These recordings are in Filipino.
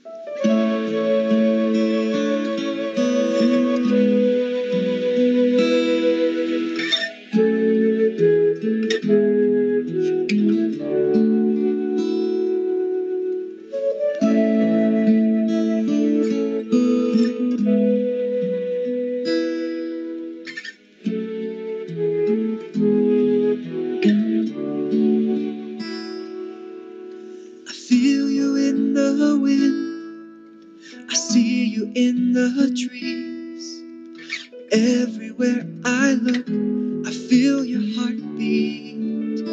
I feel you in the wind. I see you in the trees. Everywhere I look, I feel your heartbeat.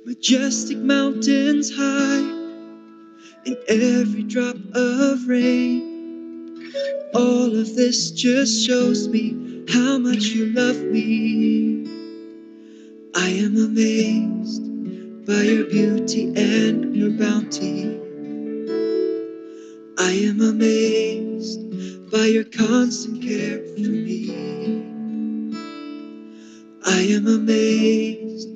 Majestic mountains high, in every drop of rain. All of this just shows me how much you love me. I am amazed by your beauty and your bounty. I am amazed by your constant care for me. I am amazed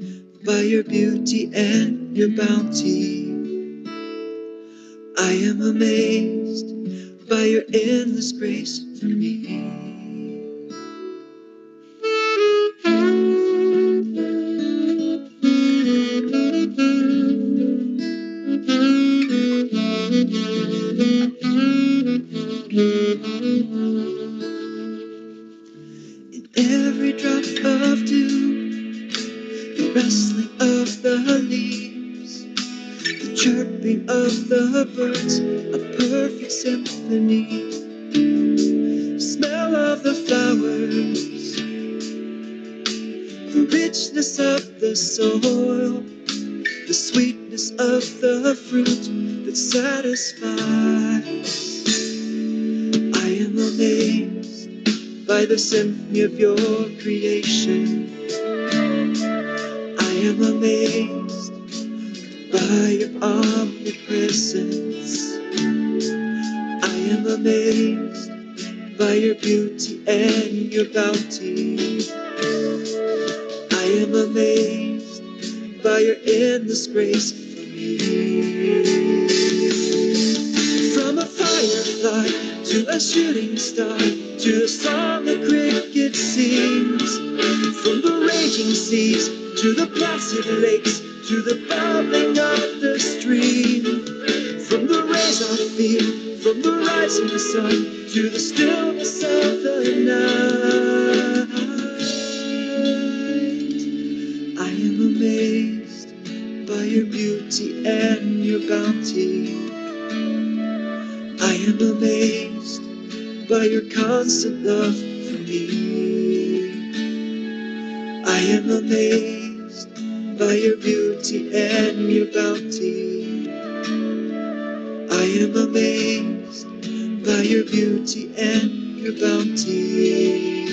by your beauty and your bounty. I am amazed by your endless grace for me. In every drop of dew, the rustling of the leaves, the chirping of the birds, a perfect symphony. Smell of the flowers, the richness of the soil, the sweetness of the fruit that satisfies. I am amazed by the symphony of your creation. I am amazed by your omnipresence. I am amazed by your beauty and your bounty. I am amazed by your endless grace for me. From a firefly to a shooting star, to the song the cricket sings, from the raging seas to the placid lakes, to the bubbling of the stream, from the rays I feel, from the rising sun to the stillness of the night. I am amazed by your beauty and your bounty. I am amazed by your constant love for me. I am amazed by your beauty and your bounty. I am amazed by your beauty and your bounty.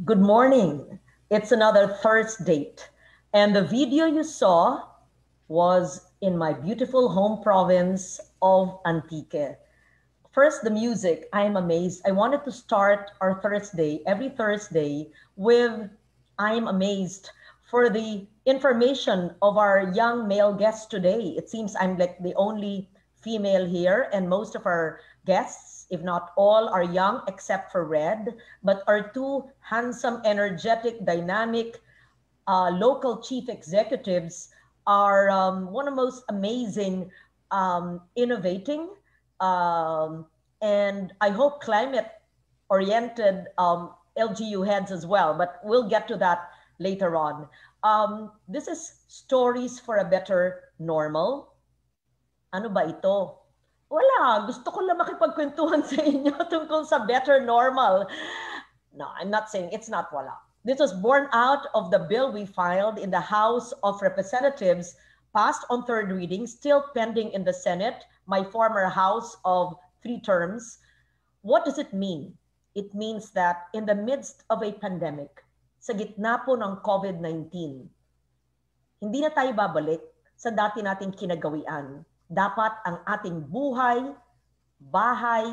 Good morning. It's another Thursday, and the video you saw was in my beautiful home province of Antique. First, the music. I am amazed. I wanted to start our Thursday, every Thursday, with I am amazed for the information of our young male guests today. It seems I'm like the only female here, and most of our guests, if not all, are young except for Red, but our two handsome, energetic, dynamic local chief executives are one of the most amazing, innovating, um, and I hope climate oriented LGU heads as well, but we'll get to that later on. This is Stories for a Better Normal. Ano ba ito? Wala, gusto ko lang makipagkwentuhan sa inyo tungkol sa better normal. No, I'm not saying it's not wala. This was born out of the bill we filed in the House of Representatives, passed on third reading, still pending in the Senate, my former House of 3 terms. What does it mean? It means that in the midst of a pandemic, sa gitna po ng COVID-19, hindi na tayo babalik sa dati nating kinagawian. Dapat ang ating buhay, bahay,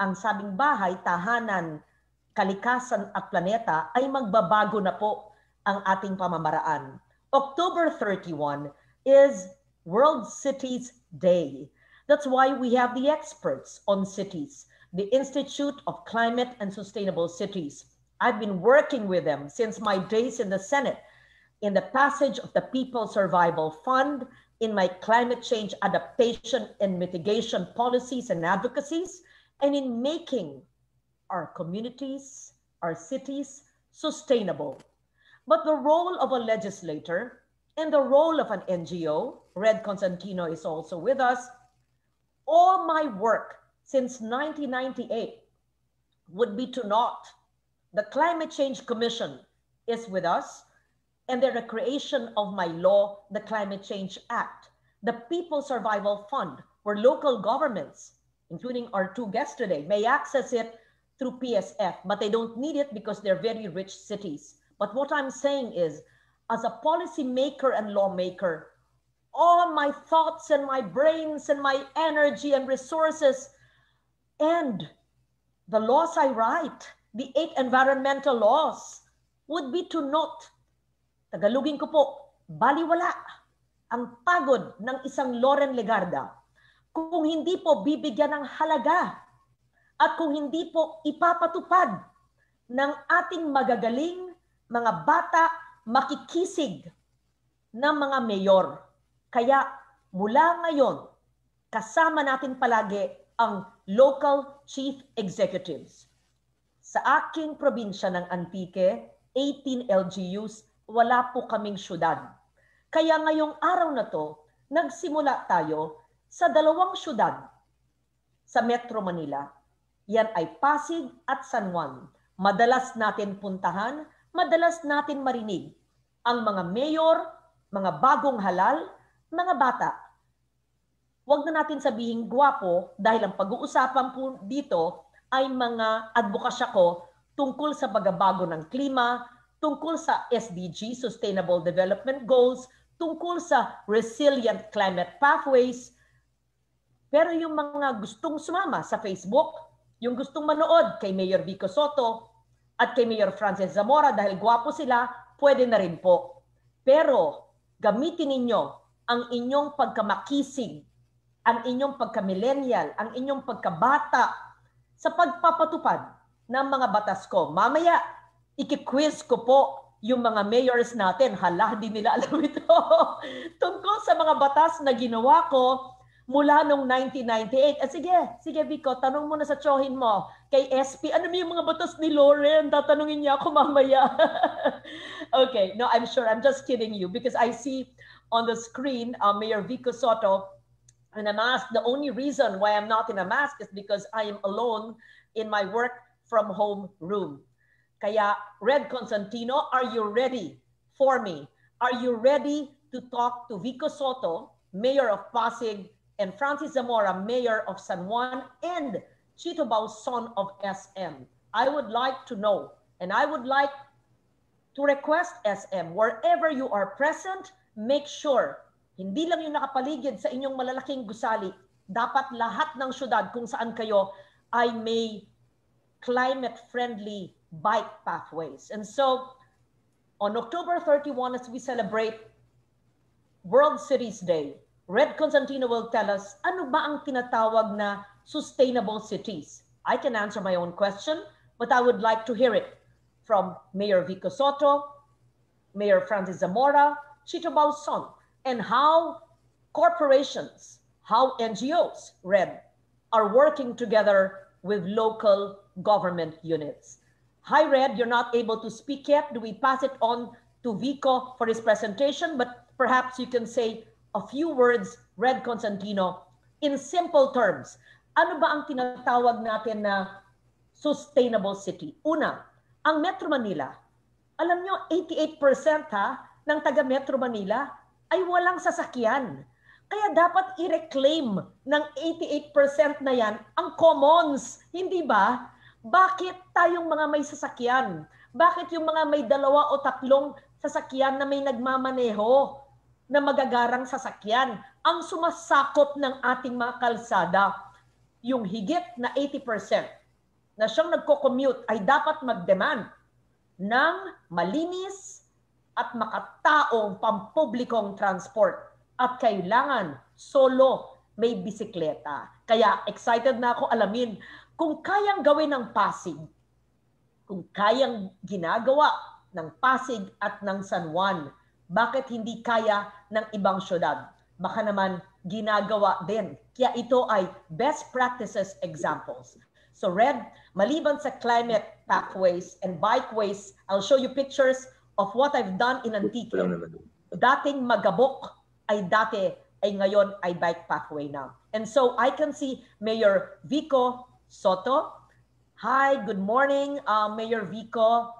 ang sabing bahay, tahanan, kalikasan at planeta ay magbabago na po ang ating pamamaraan. October 31 is World Cities Day. That's why we have the experts on cities, the Institute of Climate and Sustainable Cities. I've been working with them since my days in the Senate, in the passage of the People Survival Fund, in my climate change adaptation and mitigation policies and advocacies, and in making our communities, our cities sustainable. But the role of a legislator and the role of an NGO, Red Constantino is also with us, all my work since 1998 would be to not. The Climate Change Commission is with us, and the creation of my law, the Climate Change Act, the People Survival Fund, where local governments, including our two guests today, may access it through PSF, but they don't need it because they're very rich cities. But what I'm saying is, as a policy maker and lawmaker, all my thoughts and my brains and my energy and resources and the laws I write, the 8 environmental laws, would be to note, Tagalogin ko po, baliwala ang pagod ng isang Loren Legarda kung hindi po bibigyan ng halaga at kung hindi po ipapatupad ng ating magagaling mga bata makikisig ng mga mayor. Kaya mula ngayon, kasama natin palagi ang local chief executives. Sa aking probinsya ng Antique, 18 LGUs, wala po kaming syudad. Kaya ngayong araw na to, nagsimula tayo sa 2 syudad sa Metro Manila. Yan ay Pasig at San Juan. Madalas natin puntahan, madalas natin marinig ang mga mayor, mga bagong halal, mga bata. Huwag na natin sabihin gwapo dahil ang pag-uusapan po dito ay mga advokasya ko tungkol sa pagbabago ng klima, tungkol sa SDG, Sustainable Development Goals, tungkol sa resilient climate pathways. Pero yung mga gustong sumama sa Facebook, yung gustong manood kay Mayor Vico Soto at kay Mayor Francis Zamora dahil gwapo sila, pwede na rin po. Pero gamitin ninyo ang inyong pagkamakisig, ang inyong pagka-millennial, ang inyong pagkabata sa pagpapatupad ng mga batas ko. Mamaya, iki-quiz ko po yung mga mayors natin. Hala, di nila alam ito. Tungkol sa mga batas na ginawa ko mula noong 1998. Sige Vico, tanong mo na sa tsohin mo. Kay SP, ano yung mga batas ni Loren? Tatanungin niya ako mamaya. Okay, no, I'm sure. I'm just kidding you because I see on the screen Mayor Vico Soto in a mask. The only reason why I'm not in a mask is because I am alone in my work from home room. Kaya, Red Constantino, are you ready for me? Are you ready to talk to Vico Soto, Mayor of Pasig, and Francis Zamora, Mayor of San Juan, and Chito Bauson of SM? I would like to know And I would like to request SM, wherever you are present, make sure, hindi lang yung nakapaligid sa inyong malalaking gusali, dapat lahat ng syudad kung saan kayo ay may climate-friendly bike pathways. And so, on October 31, as we celebrate World Cities Day, Red Constantino will tell us, ano ba ang tinatawag na sustainable cities? I can answer my own question, but I would like to hear it from Mayor Vico Soto, Mayor Francis Zamora, Chito Bausong, and how corporations, how NGOs, Red, are working together with local government units. Hi, Red, you're not able to speak yet. Do we pass it on to Vico for his presentation? But perhaps you can say a few words, Red Constantino, in simple terms. Ano ba ang tinatawag natin na sustainable city? Una, ang Metro Manila. Alam nyo, 88% ng taga Metro Manila ay walang sasakyan. Kaya dapat i-reclaim ng 88% na yan ang commons, hindi ba? Bakit tayong mga may sasakyan? Bakit yung mga may 2 o 3 sasakyan na may nagmamaneho na magagarang sasakyan ang sumasakop ng ating mga kalsada? Yung higit na 80% na siyang nagko-commute ay dapat mag-demand ng malinis at makataong pampublikong transport. At kailangan solo may bisikleta. Kaya excited na ako alamin kung kayang gawin ng Pasig, kung kayang ginagawa ng Pasig at ng San Juan, bakit hindi kaya ng ibang syudad? Baka naman ginagawa din. Kaya ito ay best practices examples. So Red, maliban sa climate pathways and bikeways, I'll show you pictures of what I've done in Antique. Dating Magabok ay ngayon ay bike pathway na. And so I can see Mayor Vico Soto. Hi, good morning, Mayor Vico.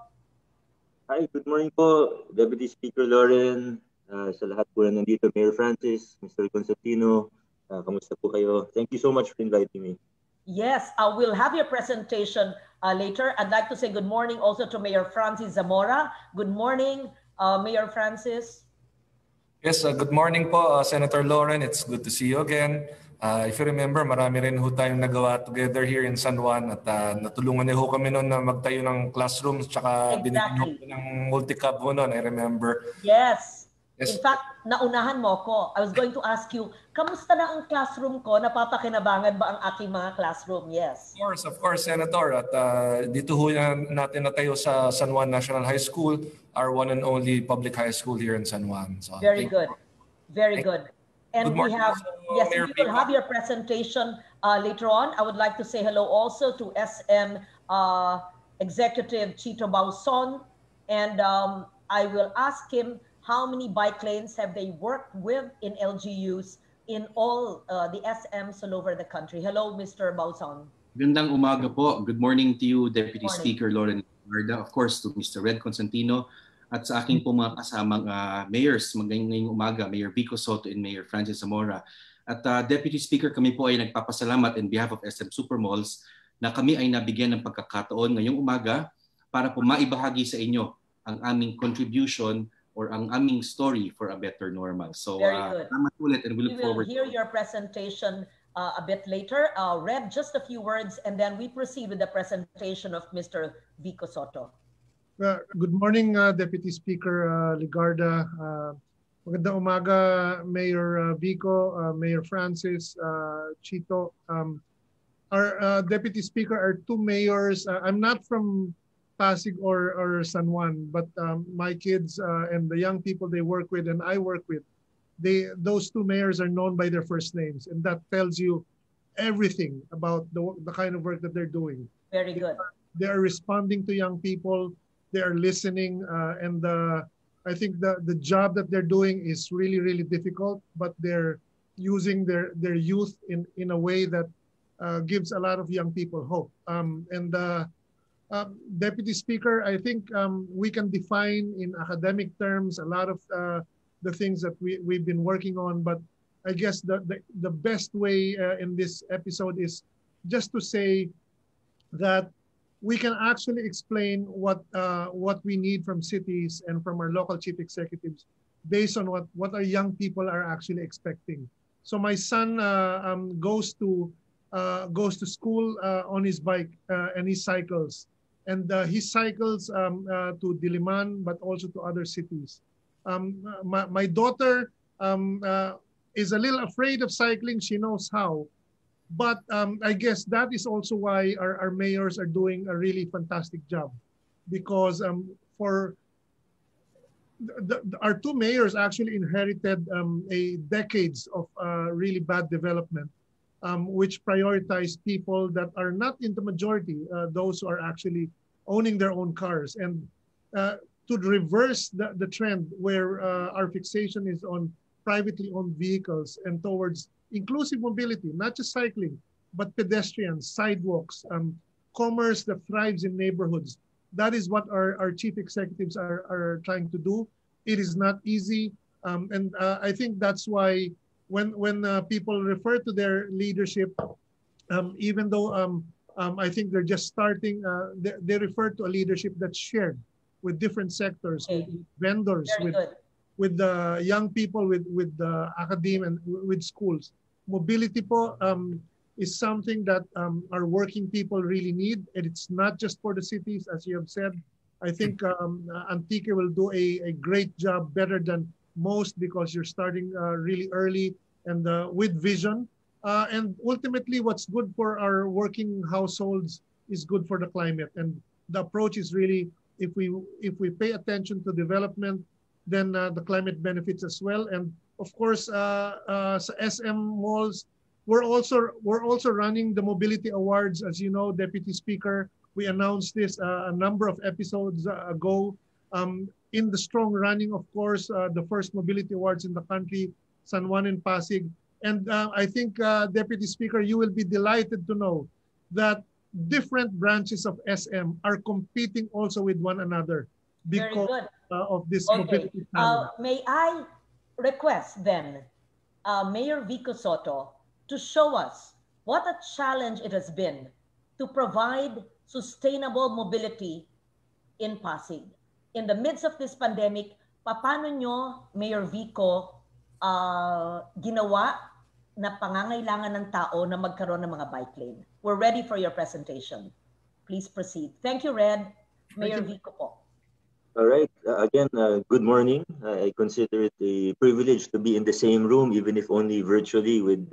Hi, good morning po, Deputy Speaker Lauren, sa lahat po na nandito, Mayor Francis, Mr. Constantino, kamusta po kayo? Thank you so much for inviting me. Yes, we'll have your presentation later. I'd like to say good morning also to Mayor Francis Zamora. Good morning, Mayor Francis. Yes, good morning po, Senator Lauren. It's good to see you again. If you remember, marami rin ho tayong nagawa together here in San Juan at natulungan niyo ho kami noon na magtayo ng classrooms tsaka binigyan ho ng multi-cab ho noon, I remember. Yes. In fact, naunahan mo ko. I was going to ask you, kamusta na ang classroom ko? Napapakinabangan ba ang aking mga classroom? Yes. Of course, Senator. At dito ho natin natayo sa San Juan National High School, our one and only public high school here in San Juan. So, very good. Very good. And we have, yes, we will have your presentation later on. I would like to say hello also to SM Executive Chito Bausong. And I will ask him, how many bike lanes have they worked with in LGUs in all the SMs all over the country? Hello, Mr. Bausong. Gandang umaga po. Good morning to you, Deputy Speaker Lauren Garda. Of course, to Mr. Red Constantino at sa aking po mga kasamang mayors. Ngayong umaga, Mayor Vico Soto and Mayor Francis Zamora. At Deputy Speaker, kami po ay nagpapasalamat in behalf of SM Supermalls na kami ay nabigyan ng pagkakataon ngayong umaga para po maibahagi sa inyo ang aming contribution or ang aming story for a better normal. So, salamat ulit and we look forward. We will hear your presentation a bit later. Red, just a few words and then we proceed with the presentation of Mr. Vico Soto. Good morning, Deputy Speaker Ligarda. Magandang umaga, Mayor Vico, Mayor Francis, Chito. Our Deputy Speaker, our 2 mayors. I'm not from Pasig or San Juan, but my kids and the young people they work with and I work with, those 2 mayors are known by their first names, and that tells you everything about the kind of work that they're doing. Very good. They are responding to young people, they are listening, and I think the job that they're doing is really, really difficult, but they're using their youth in a way that gives a lot of young people hope. Deputy Speaker, I think we can define in academic terms a lot of the things that we've been working on, but I guess the best way in this episode is just to say that we can actually explain what we need from cities and from our local chief executives based on what our young people are actually expecting. So my son goes to school on his bike and he cycles, and he cycles to Diliman, but also to other cities. My daughter is a little afraid of cycling. She knows how. But I guess that is also why our mayors are doing a really fantastic job, because for our two mayors actually inherited a decades of really bad development, which prioritize people that are not in the majority, those who are actually owning their own cars, and to reverse the trend where our fixation is on privately owned vehicles and towards inclusive mobility, not just cycling, but pedestrians, sidewalks, commerce that thrives in neighborhoods. That is what our chief executives are trying to do. It is not easy. And I think that's why when people refer to their leadership, even though I think they're just starting, they refer to a leadership that's shared with different sectors, with vendors, with the young people, with the academia, and with schools. Mobility po is something that our working people really need, and it's not just for the cities, as you have said. I think Antique will do a great job, better than most, because you're starting really early and with vision. And ultimately, what's good for our working households is good for the climate. And the approach is really, if we pay attention to development, then the climate benefits as well. And of course, SM malls, we're also running the Mobility Awards. As you know, Deputy Speaker, we announced this a number of episodes ago. In the strong running, of course, the first Mobility Awards in the country, San Juan and Pasig. And I think, Deputy Speaker, you will be delighted to know that different branches of SM are competing also with one another because of this mobility challenge. May I request then Mayor Vico Sotto to show us what a challenge it has been to provide sustainable mobility in Pasig. In the midst of this pandemic, paano nyo, Mayor Vico, ginawa na pangangailangan ng tao na magkaroon ng mga bike lane? We're ready for your presentation. Please proceed. Thank you, Red. Mayor Vico po. All right. Again, good morning. I consider it a privilege to be in the same room, even if only virtually, with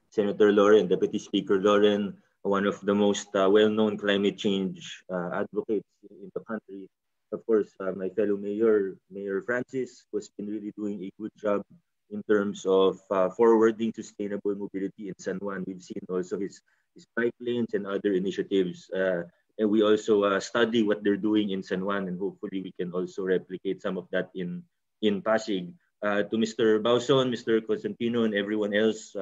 Senator Loren, Deputy Speaker Loren, one of the most well-known climate change advocates in the country. Of course, my fellow mayor, Mayor Francis, who has been really doing a good job in terms of forwarding sustainable mobility in San Juan. We've seen also his bike lanes and other initiatives. And we also study what they're doing in San Juan, and hopefully we can also replicate some of that in Pasig. To Mr. Bauson, Mr. Constantino, and everyone else,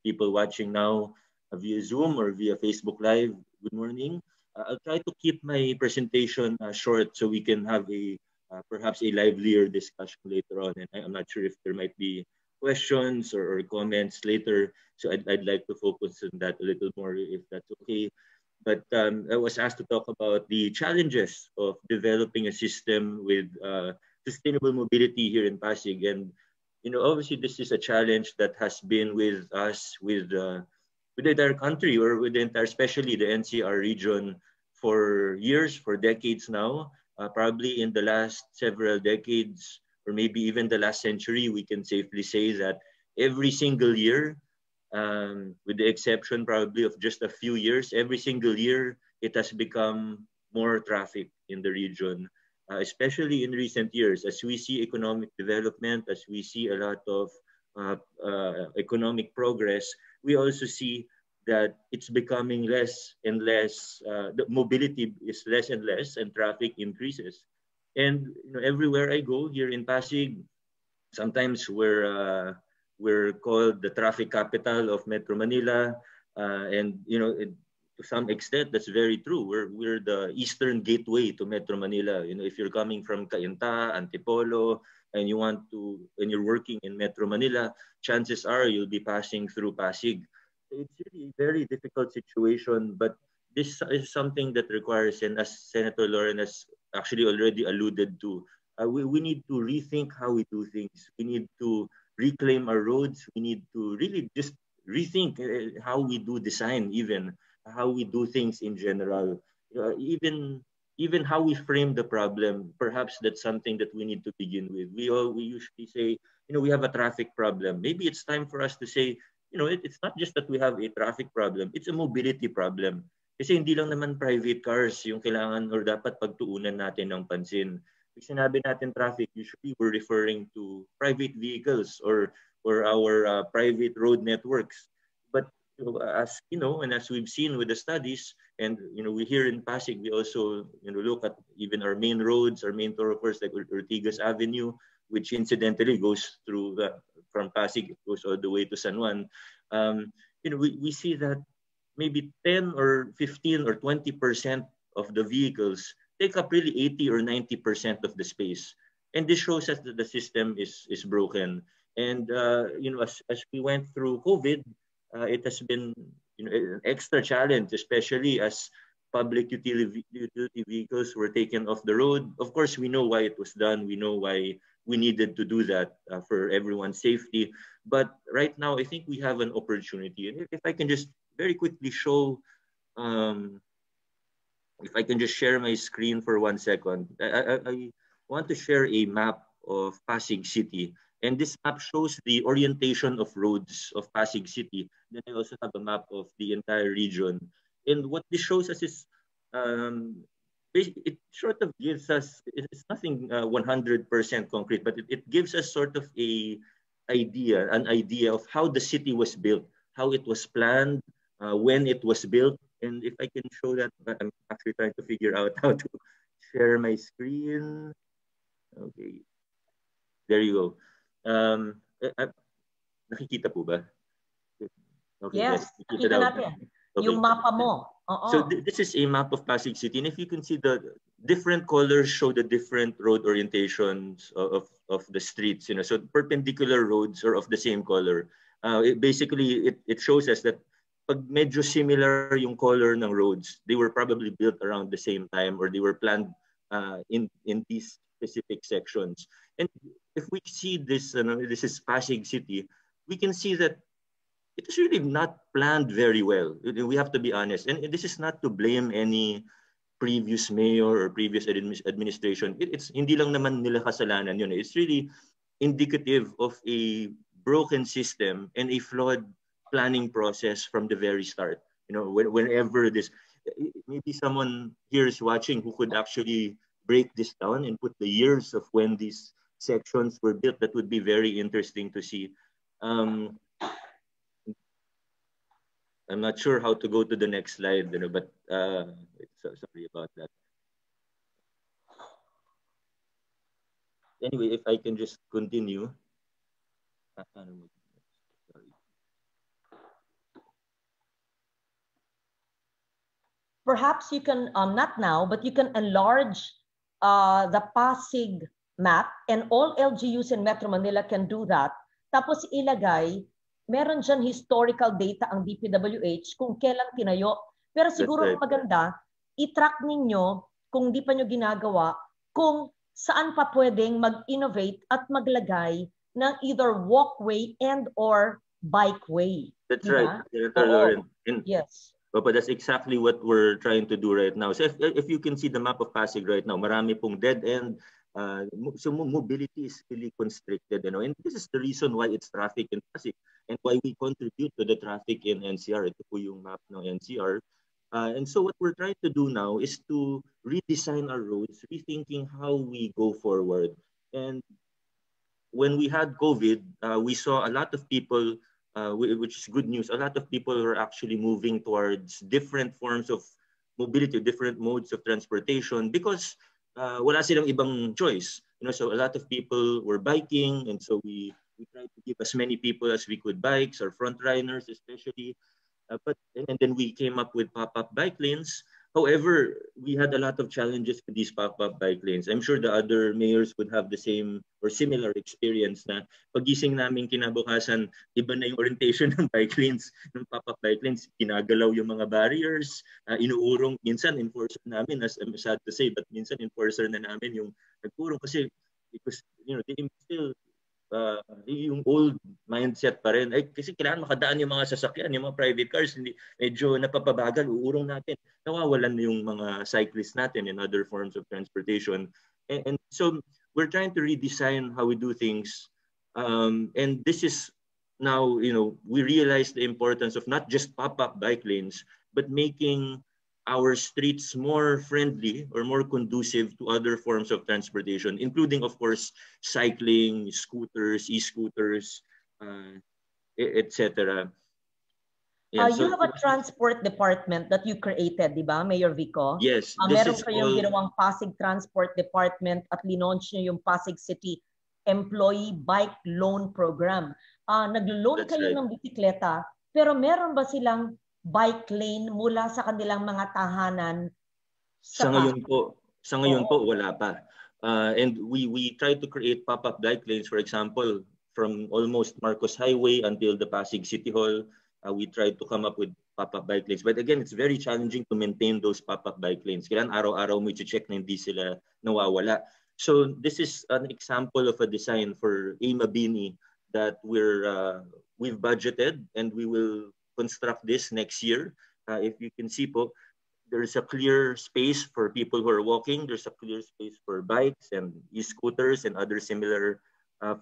people watching now via Zoom or via Facebook Live, good morning. I'll try to keep my presentation short so we can have perhaps a livelier discussion later on. And I'm not sure if there might be questions or comments later. So I'd like to focus on that a little more, if that's okay. But I was asked to talk about the challenges of developing a system with sustainable mobility here in Pasig. And, you know, obviously this is a challenge that has been with us, with the entire country, or with the entire, especially the NCR region, for years, for decades now. Probably in the last several decades, or maybe even the last century, we can safely say that every single year, with the exception probably of just a few years, every single year, it has become more traffic in the region, especially in recent years. As we see economic development, as we see a lot of economic progress, we also see that it's becoming less and less, the mobility is less and less, and traffic increases. And you know, everywhere I go here in Pasig, sometimes we're called the traffic capital of Metro Manila, and you know, to some extent that's very true. We're the eastern gateway to Metro Manila. You know, if you're coming from Cainta, Antipolo, and you're working in Metro Manila, chances are you'll be passing through Pasig. It's really a very difficult situation, but this is something that requires, and as Senator Lauren has actually already alluded to, we need to rethink how we do things. We need to reclaim our roads. We need to really just rethink how we do design, even how we do things in general. Even how we frame the problem. Perhaps that's something that we need to begin with. We usually say, we have a traffic problem. Maybe it's time for us to say, it's not just that we have a traffic problem, it's a mobility problem. Kasi hindi lang naman private cars yung kailangan or dapat pagtuunan natin ng pansin. Pag sinabi natin traffic, usually we're referring to private vehicles or our private road networks. But as and as we've seen with the studies, and we here in Pasig, we also look at even our main roads, our main thoroughfares like Ortigas Avenue, which incidentally goes through from Pasig, it goes all the way to San Juan. We see that maybe 10 or 15 or 20% of the vehicles take up really 80 or 90% of the space. And this shows us that the system is broken. And as we went through COVID, it has been an extra challenge, especially as public utility vehicles were taken off the road. Of course, we know why it was done. We know why we needed to do that for everyone's safety. But right now, I think we have an opportunity. And if I can just very quickly show, if I can just share my screen for 1 second. I want to share a map of Pasig City. And this map shows the orientation of roads of Pasig City. Then I also have a map of the entire region. And what this shows us is, it sort of gives us, it's nothing 100% concrete, but it gives us sort of an idea of how the city was built, how it was planned, when it was built. And if I can show that, I'm actually trying to figure out how to share my screen. Okay, there you go. Nakikita po ba? Okay, yes, nakikita natin. Okay. Yung mapa mo. So this is a map of Pasig City. And if you can see, the different colors show the different road orientations of the streets. So perpendicular roads are of the same color. It shows us that pag medyo similar yung color ng roads, they were probably built around the same time, or they were planned in these specific sections. And if we see this, this is Pasig City, we can see that it is really not planned very well. We have to be honest. And this is not to blame any previous mayor or previous administration. It's hindi lang naman nila kasalanan yun. It's really indicative of a broken system and a flawed planning process from the very start. Whenever this, maybe someone here is watching who could actually break this down and put the years of when these sections were built. That would be very interesting to see. I'm not sure how to go to the next slide, but sorry about that. Anyway, if I can just continue. Sorry. Perhaps you can, not now, but you can enlarge the Pasig map, and all LGUs in Metro Manila can do that. Tapos ilagay, meron dyan historical data ang DPWH kung kailan tinayo. Pero siguro ang maganda, i-track ninyo kung di pa nyo ginagawa, kung saan pa pwedeng mag-innovate at maglagay ng either walkway and or bikeway. That's right, Senator Lauren. Yes. But that's exactly what we're trying to do right now. So if you can see the map of Pasig right now, marami pong dead end. So mobility is really constricted, and this is the reason why it's traffic in Pasig and why we contribute to the traffic in NCR. Ito po yung map ng NCR. And so what we're trying to do now is to redesign our roads, rethinking how we go forward. And when we had COVID, we saw a lot of people, which is good news, a lot of people were actually moving towards different forms of mobility, different modes of transportation, because wala silang ibang choice. So a lot of people were biking, and so we tried to give as many people as we could bikes, our front runners especially. And then we came up with pop-up bike lanes. However, we had a lot of challenges with these pop-up bike lanes. I'm sure the other mayors would have the same or similar experience na pagising namin kinabukasan, iba na yung orientation ng bike lanes, ng pop-up bike lanes. Kinagalaw yung mga barriers, inuurong. Minsan, enforcer namin, as I'm sad to say, but minsan enforcer na namin yung nagurong kasi because, they still yung old mindset pa rin. Ay, kasi kailangan makadaan yung mga sasakyan, yung mga private cars, hindi, medyo napapabagal, uurong natin. Nawawalan na yung mga cyclists natin and other forms of transportation. And so we're trying to redesign how we do things. And this is now, we realize the importance of not just pop-up bike lanes, but making our streets more friendly or more conducive to other forms of transportation, including, of course, cycling, scooters, e-scooters, etc. You have a transport department that you created, di ba, Mayor Vico? Yes. Meron kayong ginawang Pasig Transport Department at linaunch nyo yung Pasig City Employee Bike Loan Program. Nag-loan kayo ng bisikleta, pero meron ba silang bike lane mula sa kanilang mga tahanan? Sa ngayon po, wala pa. And we try to create pop-up bike lanes, for example, from almost Marcos Highway until the Pasig City Hall. We try to come up with pop-up bike lanes. But again, it's very challenging to maintain those pop-up bike lanes. Kailan araw-araw mo i-check na hindi sila nawawala. So this is an example of a design for A. Mabini that we've budgeted and we will construct this next year. If you can see po, there's a clear space for people who are walking. There's a clear space for bikes and e-scooters and other similar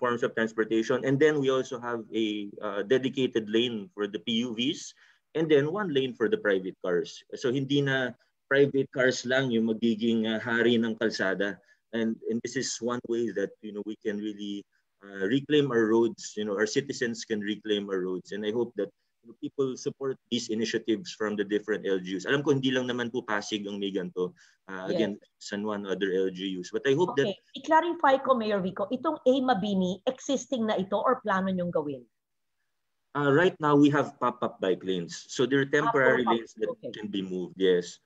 forms of transportation. And then we also have a dedicated lane for the PUVs and then one lane for the private cars. So hindi na private cars lang yung magiging hari ng kalsada. And this is one way that we can really reclaim our roads. Our citizens can reclaim our roads. And I hope that people support these initiatives from the different LGUs. Alam ko hindi lang naman po Pasig ang may ganito. Again, San Juan, other LGUs. But I hope that... I-clarify ko, Mayor Vico, itong A. Mabini, existing na ito or plano nyong gawin? Right now, we have pop-up bike lanes. So there are temporary lanes that can be moved, yes.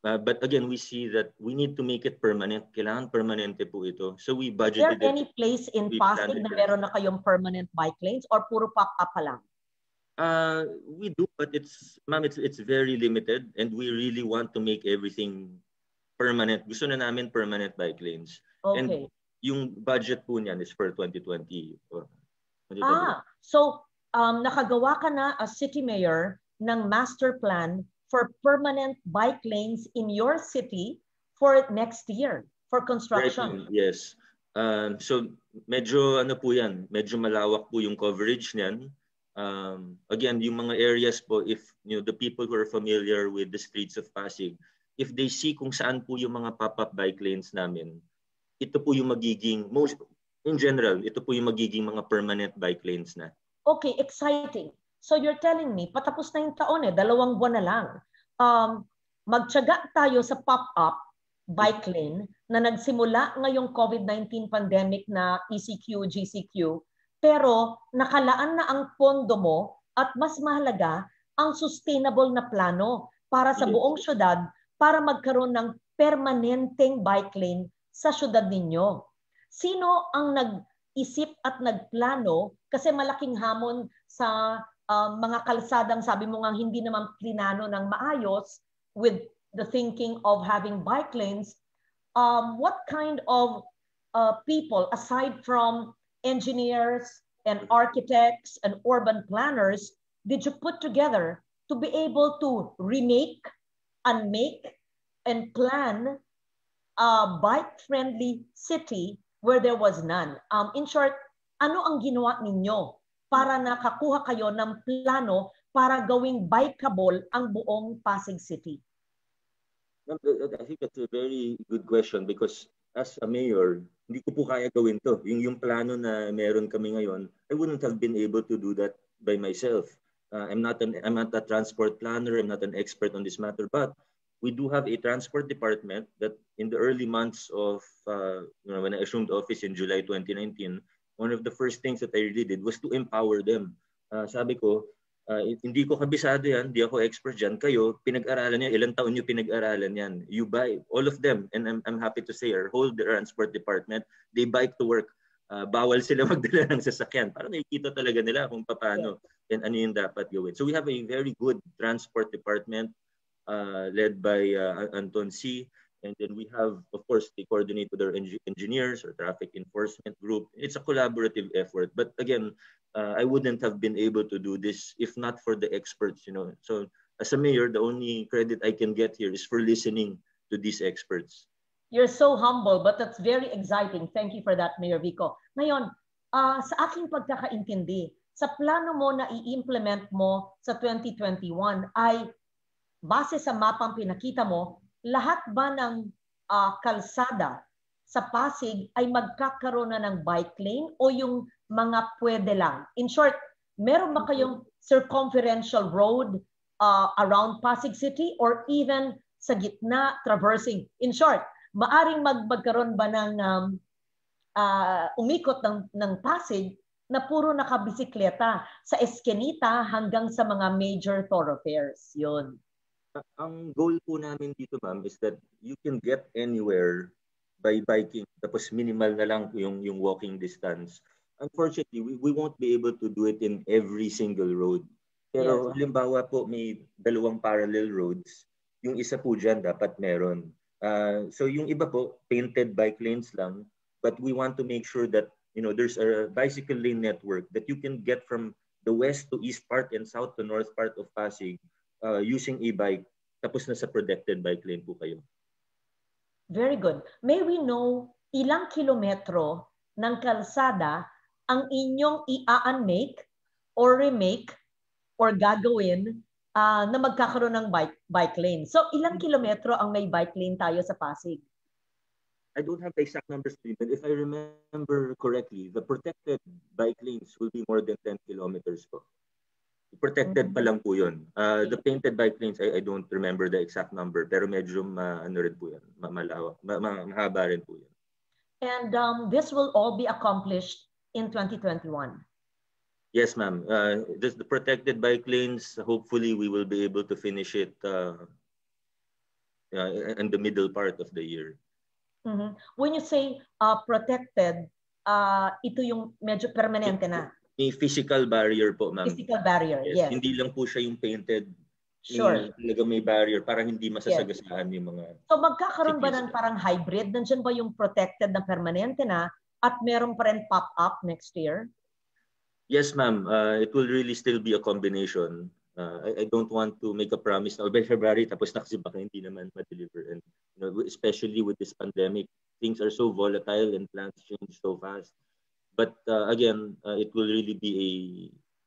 But again, we see that we need to make it permanent. Kailangan permanente po ito. So we budgeted... Is there any place in Pasig na meron na kayong permanent bike lanes or puro pop-up pa lang? We do, but it's very limited and we really want to make everything permanent. Gusto na namin permanent bike lanes. Okay. And yung budget po niyan is for 2020. So nakagawa ka na as city mayor ng master plan for permanent bike lanes in your city for next year for construction. Right, yes. So medyo po yan, medyo malawak po yung coverage niyan. Again, yung mga areas po, if the people who are familiar with the streets of Pasig, if they see kung saan po yung mga pop-up bike lanes namin, ito po yung magiging, in general, ito po yung magiging mga permanent bike lanes na. Okay, exciting. So you're telling me, patapos na yung taon 2 buwan na lang. Magtiyaga tayo sa pop-up bike lane na nagsimula ngayong COVID-19 pandemic na ECQ, GCQ, pero nakalaan na ang pondo mo at mas mahalaga ang sustainable na plano para sa buong syudad para magkaroon ng permanenteng bike lane sa syudad ninyo. Sino ang nag-isip at nagplano? Kasi malaking hamon sa mga kalsadang sabi mo nga hindi naman plinano ng maayos with the thinking of having bike lanes. What kind of people aside from engineers and architects and urban planners did you put together to be able to remake, unmake, and plan a bike-friendly city where there was none? In short, ano ang ginawa ninyo para nakakuha kayo ng plano para gawing bikeable ang buong Pasig City? I think that's a very good question because as a mayor, hindi ko po kaya gawin to. Yung plano na meron kami ngayon, I wouldn't have been able to do that by myself. I'm not a transport planner. I'm not an expert on this matter. But we do have a transport department that in the early months of when I assumed office in July 2019, one of the first things that I really did was to empower them. Sabi ko, Hindi ko kabisado yan, hindi ako expert dyan. Kayo, pinag-aralan yan, ilang taon nyo pinag-aralan yan. You buy, all of them, and I'm happy to say, our whole transport department, they bike to work. Bawal sila magdala ng sasakyan para nakikita talaga nila kung paano and ano yung dapat gawin. So we have a very good transport department led by Anton C. And then we have, of course, they coordinate with our engineers or traffic enforcement group. It's a collaborative effort. But again, I wouldn't have been able to do this if not for the experts, you know. So as a mayor, the only credit I can get here is for listening to these experts. You're so humble, but that's very exciting. Thank you for that, Mayor Vico. Ngayon, sa aking pagkakaintindi, sa plano mo na i-implement mo sa 2021 ay base sa mapang pinakita mo, lahat ba ng kalsada sa Pasig ay magkakaroon na ng bike lane o yung mga pwede lang? In short, meron ba kayong circumferential road around Pasig City or even sa gitna traversing? In short, maaring magkaroon ba ng umikot ng Pasig na puro nakabisikleta sa Eskinita hanggang sa mga major thoroughfares? Yun. Ang goal po namin dito, ma'am, is that you can get anywhere by biking. Tapos minimal na lang yung walking distance. Unfortunately, we won't be able to do it in every single road. Pero halimbawa po, may 2 parallel roads. Yung isa po dyan dapat meron. So yung iba po, painted bike lanes lang. But we want to make sure that, you know, there's a bicycle lane network that you can get from the west to east part and south to north part of Pasig using e-bike. Tapos nasa protected bike lane po kayo. Very good. May we know ilang kilometro ng kalsada ang inyong i-unmake or remake or gagawin na magkakaroon ng bike lane? So ilang kilometro ang may bike lane tayo sa Pasig? I don't have the exact numbers, but if I remember correctly, the protected bike lanes will be more than 10 kilometers po. Protected pa lang po yun. The painted bike lanes, I don't remember the exact number, pero medyo ano rin po yan, mahaba rin po yan. And this will all be accomplished in 2021? Yes, ma'am. Just the protected bike lanes, hopefully we will be able to finish it in the middle part of the year. When you say protected, ito yung medyo permanente na? May physical barrier po, ma'am. Physical barrier, yes. Hindi lang po siya yung painted. Sure. Talaga may barrier, parang hindi masasagasaan yung mga... So magkakaroon ba ng parang hybrid? Nandiyan ba yung protected na permanente na at meron pa rin pop-up next year? Yes, ma'am. It will really still be a combination. I don't want to make a promise na by February tapos na kasi baka hindi naman ma-deliver. And you know, especially with this pandemic, things are so volatile and plans change so fast. But again, it will really be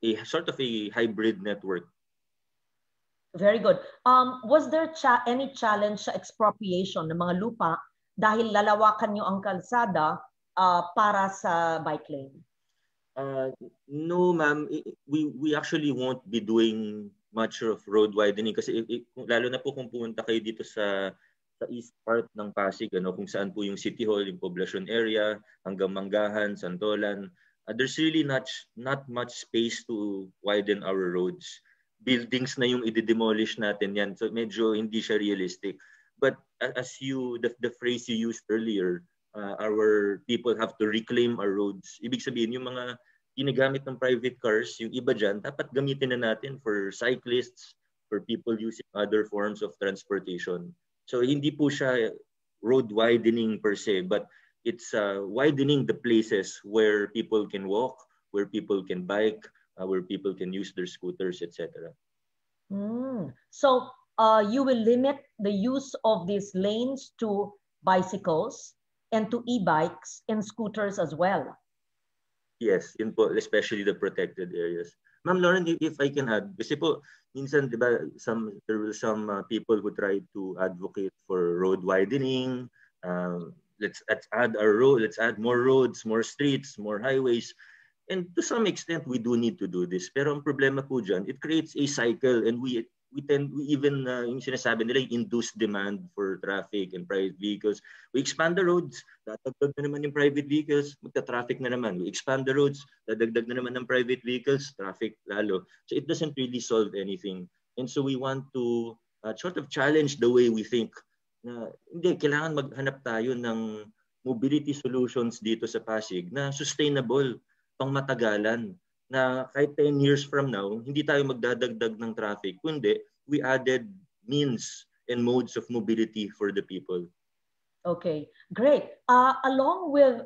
a sort of a hybrid network. Very good. Was there any challenge sa expropriation ng mga lupa dahil lalawakan nyo ang kalsada para sa bike lane? No, ma'am. We actually won't be doing much of road widening kasi lalo na po kung pumunta kayo dito sa east part ng Pasig, kung saan po yung City Hall, yung Poblacion area, hanggang Manggahan, Santolan. There's really not much space to widen our roads. Buildings na yung i-demolish natin yan. So medyo hindi siya realistic. But as the phrase you used earlier, our people have to reclaim our roads. Ibig sabihin, yung mga ginagamit ng private cars, yung iba dyan, dapat gamitin na natin for cyclists, for people using other forms of transportation. So hindi po siya road widening per se, but it's widening the places where people can walk, where people can bike, where people can use their scooters, etc. So you will limit the use of these lanes to bicycles and to e-bikes and scooters as well? Yes, yun po, especially the protected areas. Ma'am Lauren, if I can add, kasi po, minsan, di ba, there were some people who tried to advocate for road widening. Let's add more roads, more streets, more highways. And to some extent, we do need to do this. Pero ang problema po dyan, it creates a cycle and we we even yung sinasabi nila, induced demand for traffic and private vehicles. We expand the roads, dadagdag na naman yung private vehicles, magta-traffic na naman. We expand the roads, dadagdag na naman ng private vehicles, traffic lalo. So it doesn't really solve anything. And so we want to sort of challenge the way we think na hindi, kailangan maghanap tayo ng mobility solutions dito sa Pasig na sustainable, pang matagalan, na kahit 10 years from now, hindi tayo magdadagdag ng traffic, kundi we added means and modes of mobility for the people. Okay, great. Along with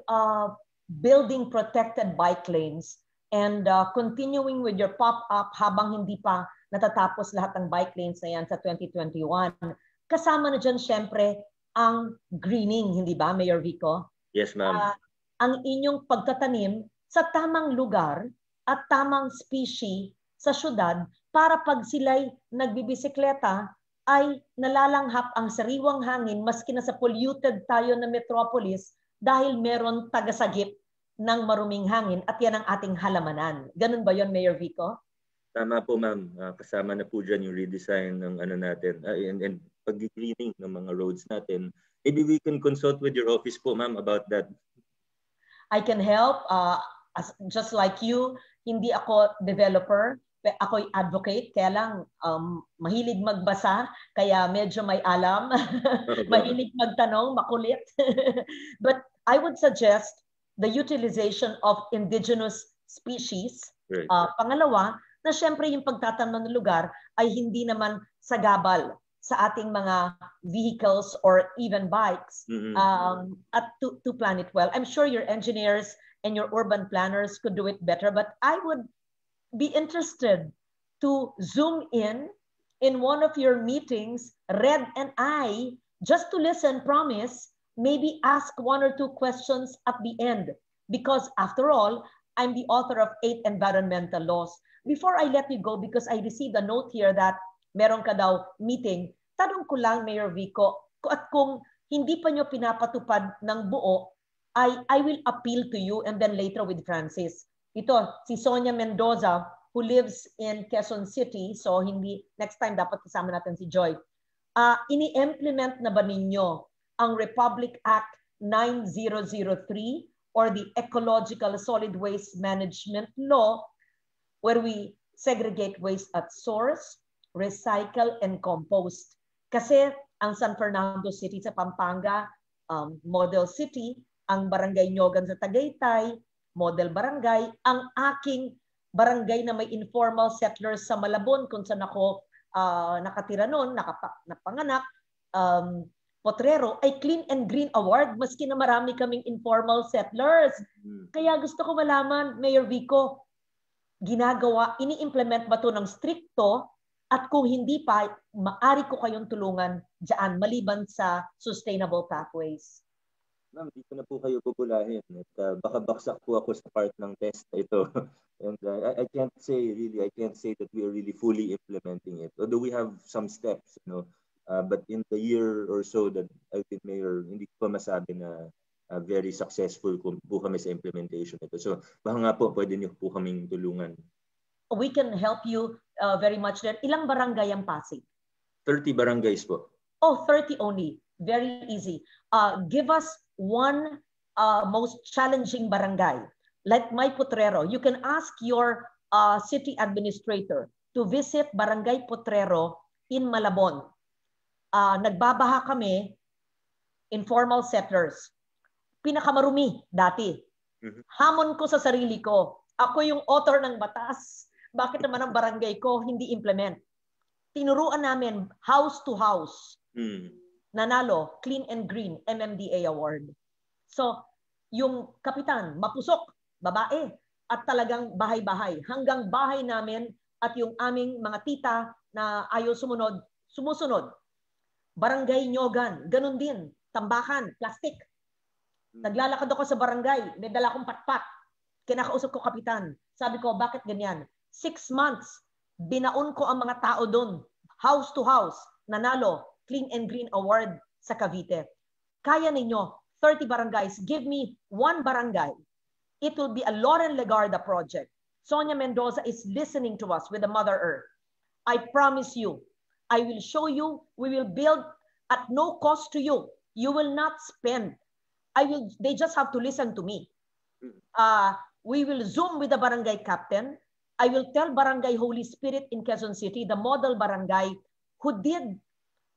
building protected bike lanes and continuing with your pop-up habang hindi pa natatapos lahat ng bike lanes na yan sa 2021, kasama na dyan syempre ang greening, hindi ba, Mayor Vico? Yes, ma'am. Ang inyong pagtatanim sa tamang lugar at tamang species sa syudad para pag sila'y nagbibisikleta ay nalalanghap ang sariwang hangin maski na sa polluted tayo na metropolis dahil meron tagasagip ng maruming hangin at yan ang ating halamanan. Ganun ba yon, Mayor Vico? Tama po, ma'am. Kasama na po dyan yung redesign ng ano natin and pag-greening ng mga roads natin. Maybe we can consult with your office po, ma'am, about that. I can help. Just like you, hindi ako developer, ako'y advocate, kaya lang mahilig magbasa, kaya medyo may alam, mahilig magtanong, makulit. But I would suggest the utilization of indigenous species. Right. Pangalawa, na syempre yung pagtatanong ng lugar ay hindi naman sagabal sa ating mga vehicles or even bikes at to plan it well. I'm sure your engineers and your urban planners could do it better, but I would be interested to zoom in one of your meetings, Red and I, just to listen, promise, maybe ask 1 or 2 questions at the end, because after all, I'm the author of 8 environmental laws. Before I let you go, because I received a note here that meron ka daw meeting, tanong ko lang, Mayor Vico, at kung hindi pa nyo pinapatupad ng buo, I will appeal to you and then later with Francis. Ito, si Sonia Mendoza, who lives in Quezon City, so hindi, next time dapat kasama natin si Joy. Ini-implement na ba ninyo ang Republic Act 9003 or the Ecological Solid Waste Management Law where we segregate waste at source, recycle, and compost? Kasi ang San Fernando City sa Pampanga, model city, ang Barangay Nyogan sa Tagaytay, model barangay, ang aking barangay na may informal settlers sa Malabon kung saan ako nakatira noon, napanganak, Potrero, ay Clean and Green Award maski na marami kaming informal settlers. Kaya gusto ko malaman, Mayor Vico, ini-implement ba ito ng stricto at kung hindi pa, maari ko kayong tulungan dyan maliban sa sustainable pathways? Ma'am, dito na po kayo pupulahin at baka baksak po ako sa part ng test na ito. And I can't say that we are really fully implementing it. Although we have some steps, but in the year or so that I've been mayor, hindi ko pa masabi na very successful po kami sa implementation ito. So baka nga po pwede niyo po kaming tulungan. We can help you very much there. Ilang barangay ang Pasig? 30 barangays po. Oh, 30 only. Very easy. Give us one most challenging barangay. Like my Potrero, you can ask your city administrator to visit Barangay Potrero in Malabon. Nagbabaha kami, informal settlers. Pinakamarumi dati. Hamon ko sa sarili ko. Ako yung author ng batas. Bakit naman ang barangay ko hindi implement? Tinuruan namin house to house. Nanalo, Clean and Green, MMDA Award. So, yung kapitan, mapusok, babae, at talagang bahay-bahay. Hanggang bahay namin at yung aming mga tita na ayaw sumunod, sumusunod. Barangay Nyogan, ganun din. Tambakan, plastic. Naglalakad ako sa barangay, may dala akong patpat. Kinakausap ko kapitan. Sabi ko, bakit ganyan? 6 months, binaon ko ang mga tao doon. House to house, nanalo, Clean and Green Award sa Cavite. Kaya ninyo, 30 barangays, give me one barangay. It will be a Loren Legarda project. Sonia Mendoza is listening to us with the Mother Earth. I promise you, I will show you. We will build at no cost to you. You will not spend. They just have to listen to me. We will Zoom with the barangay captain. I will tell Barangay Holy Spirit in Quezon City, the model barangay who did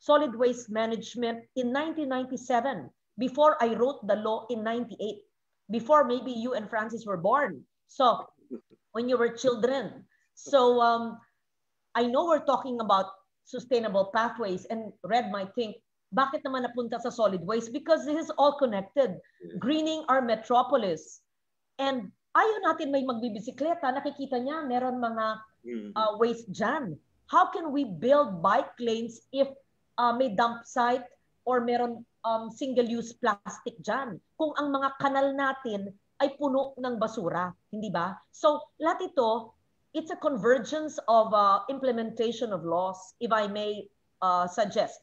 solid waste management in 1997, before I wrote the law in 98, before maybe you and Francis were born. So when you were children. So I know we're talking about sustainable pathways, and Red might think, bakit naman napunta sa solid waste? Because this is all connected. Greening our metropolis. And ayaw natin may magbibisikleta, nakikita niya meron mga waste dyan. How can we build bike lanes if may dump site or meron single-use plastic dyan? Kung ang mga kanal natin ay puno ng basura, hindi ba? So lahat ito, it's a convergence of implementation of laws, if I may suggest.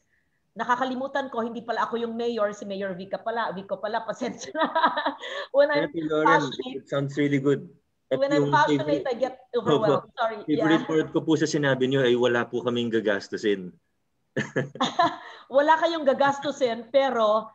Nakakalimutan ko, hindi pala ako yung mayor, si Mayor Vico pala, pasensya na. When I'm passionate, it sounds really good. At when I'm passionate, I get overwhelmed. Sorry. Favorite part ko po sa sinabi niyo ay wala po kaming gagastusin. Wala kayong gagastusin, pero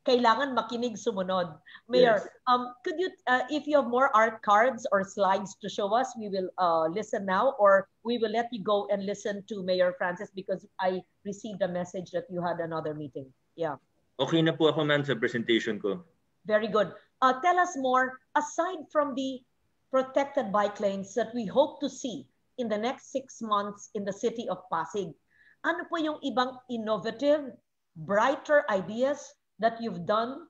kailangan makinig, sumunod. Mayor, could you, if you have more art cards or slides to show us, we will listen now, or we will let you go and listen to Mayor Francis because I received a message that you had another meeting. Yeah. Okay na po ako, ma'am, sa presentation ko. Very good. Tell us more, aside from the protected bike lanes that we hope to see in the next 6 months in the city of Pasig, ano po yung ibang innovative, brighter ideas that you've done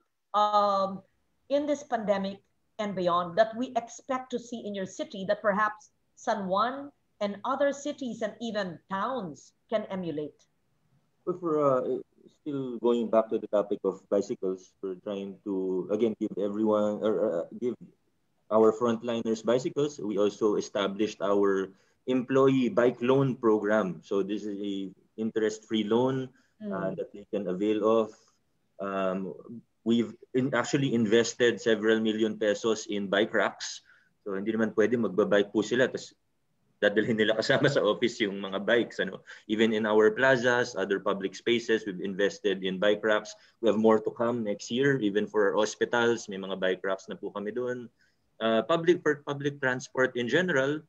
in this pandemic and beyond that we expect to see in your city that perhaps San Juan and other cities and even towns can emulate? But for still going back to the topic of bicycles, we're trying to again give everyone or give our frontliners bicycles. We also established our employee bike loan program. So this is a interest-free loan that they can avail of. We've actually invested several million pesos in bike racks. So hindi naman pwede magbabike po sila tapos dadalhin nila kasama sa office yung mga bikes. Even in our plazas, other public spaces, we've invested in bike racks. We have more to come next year. Even for our hospitals, may mga bike racks na po kami doon. Public transport in general,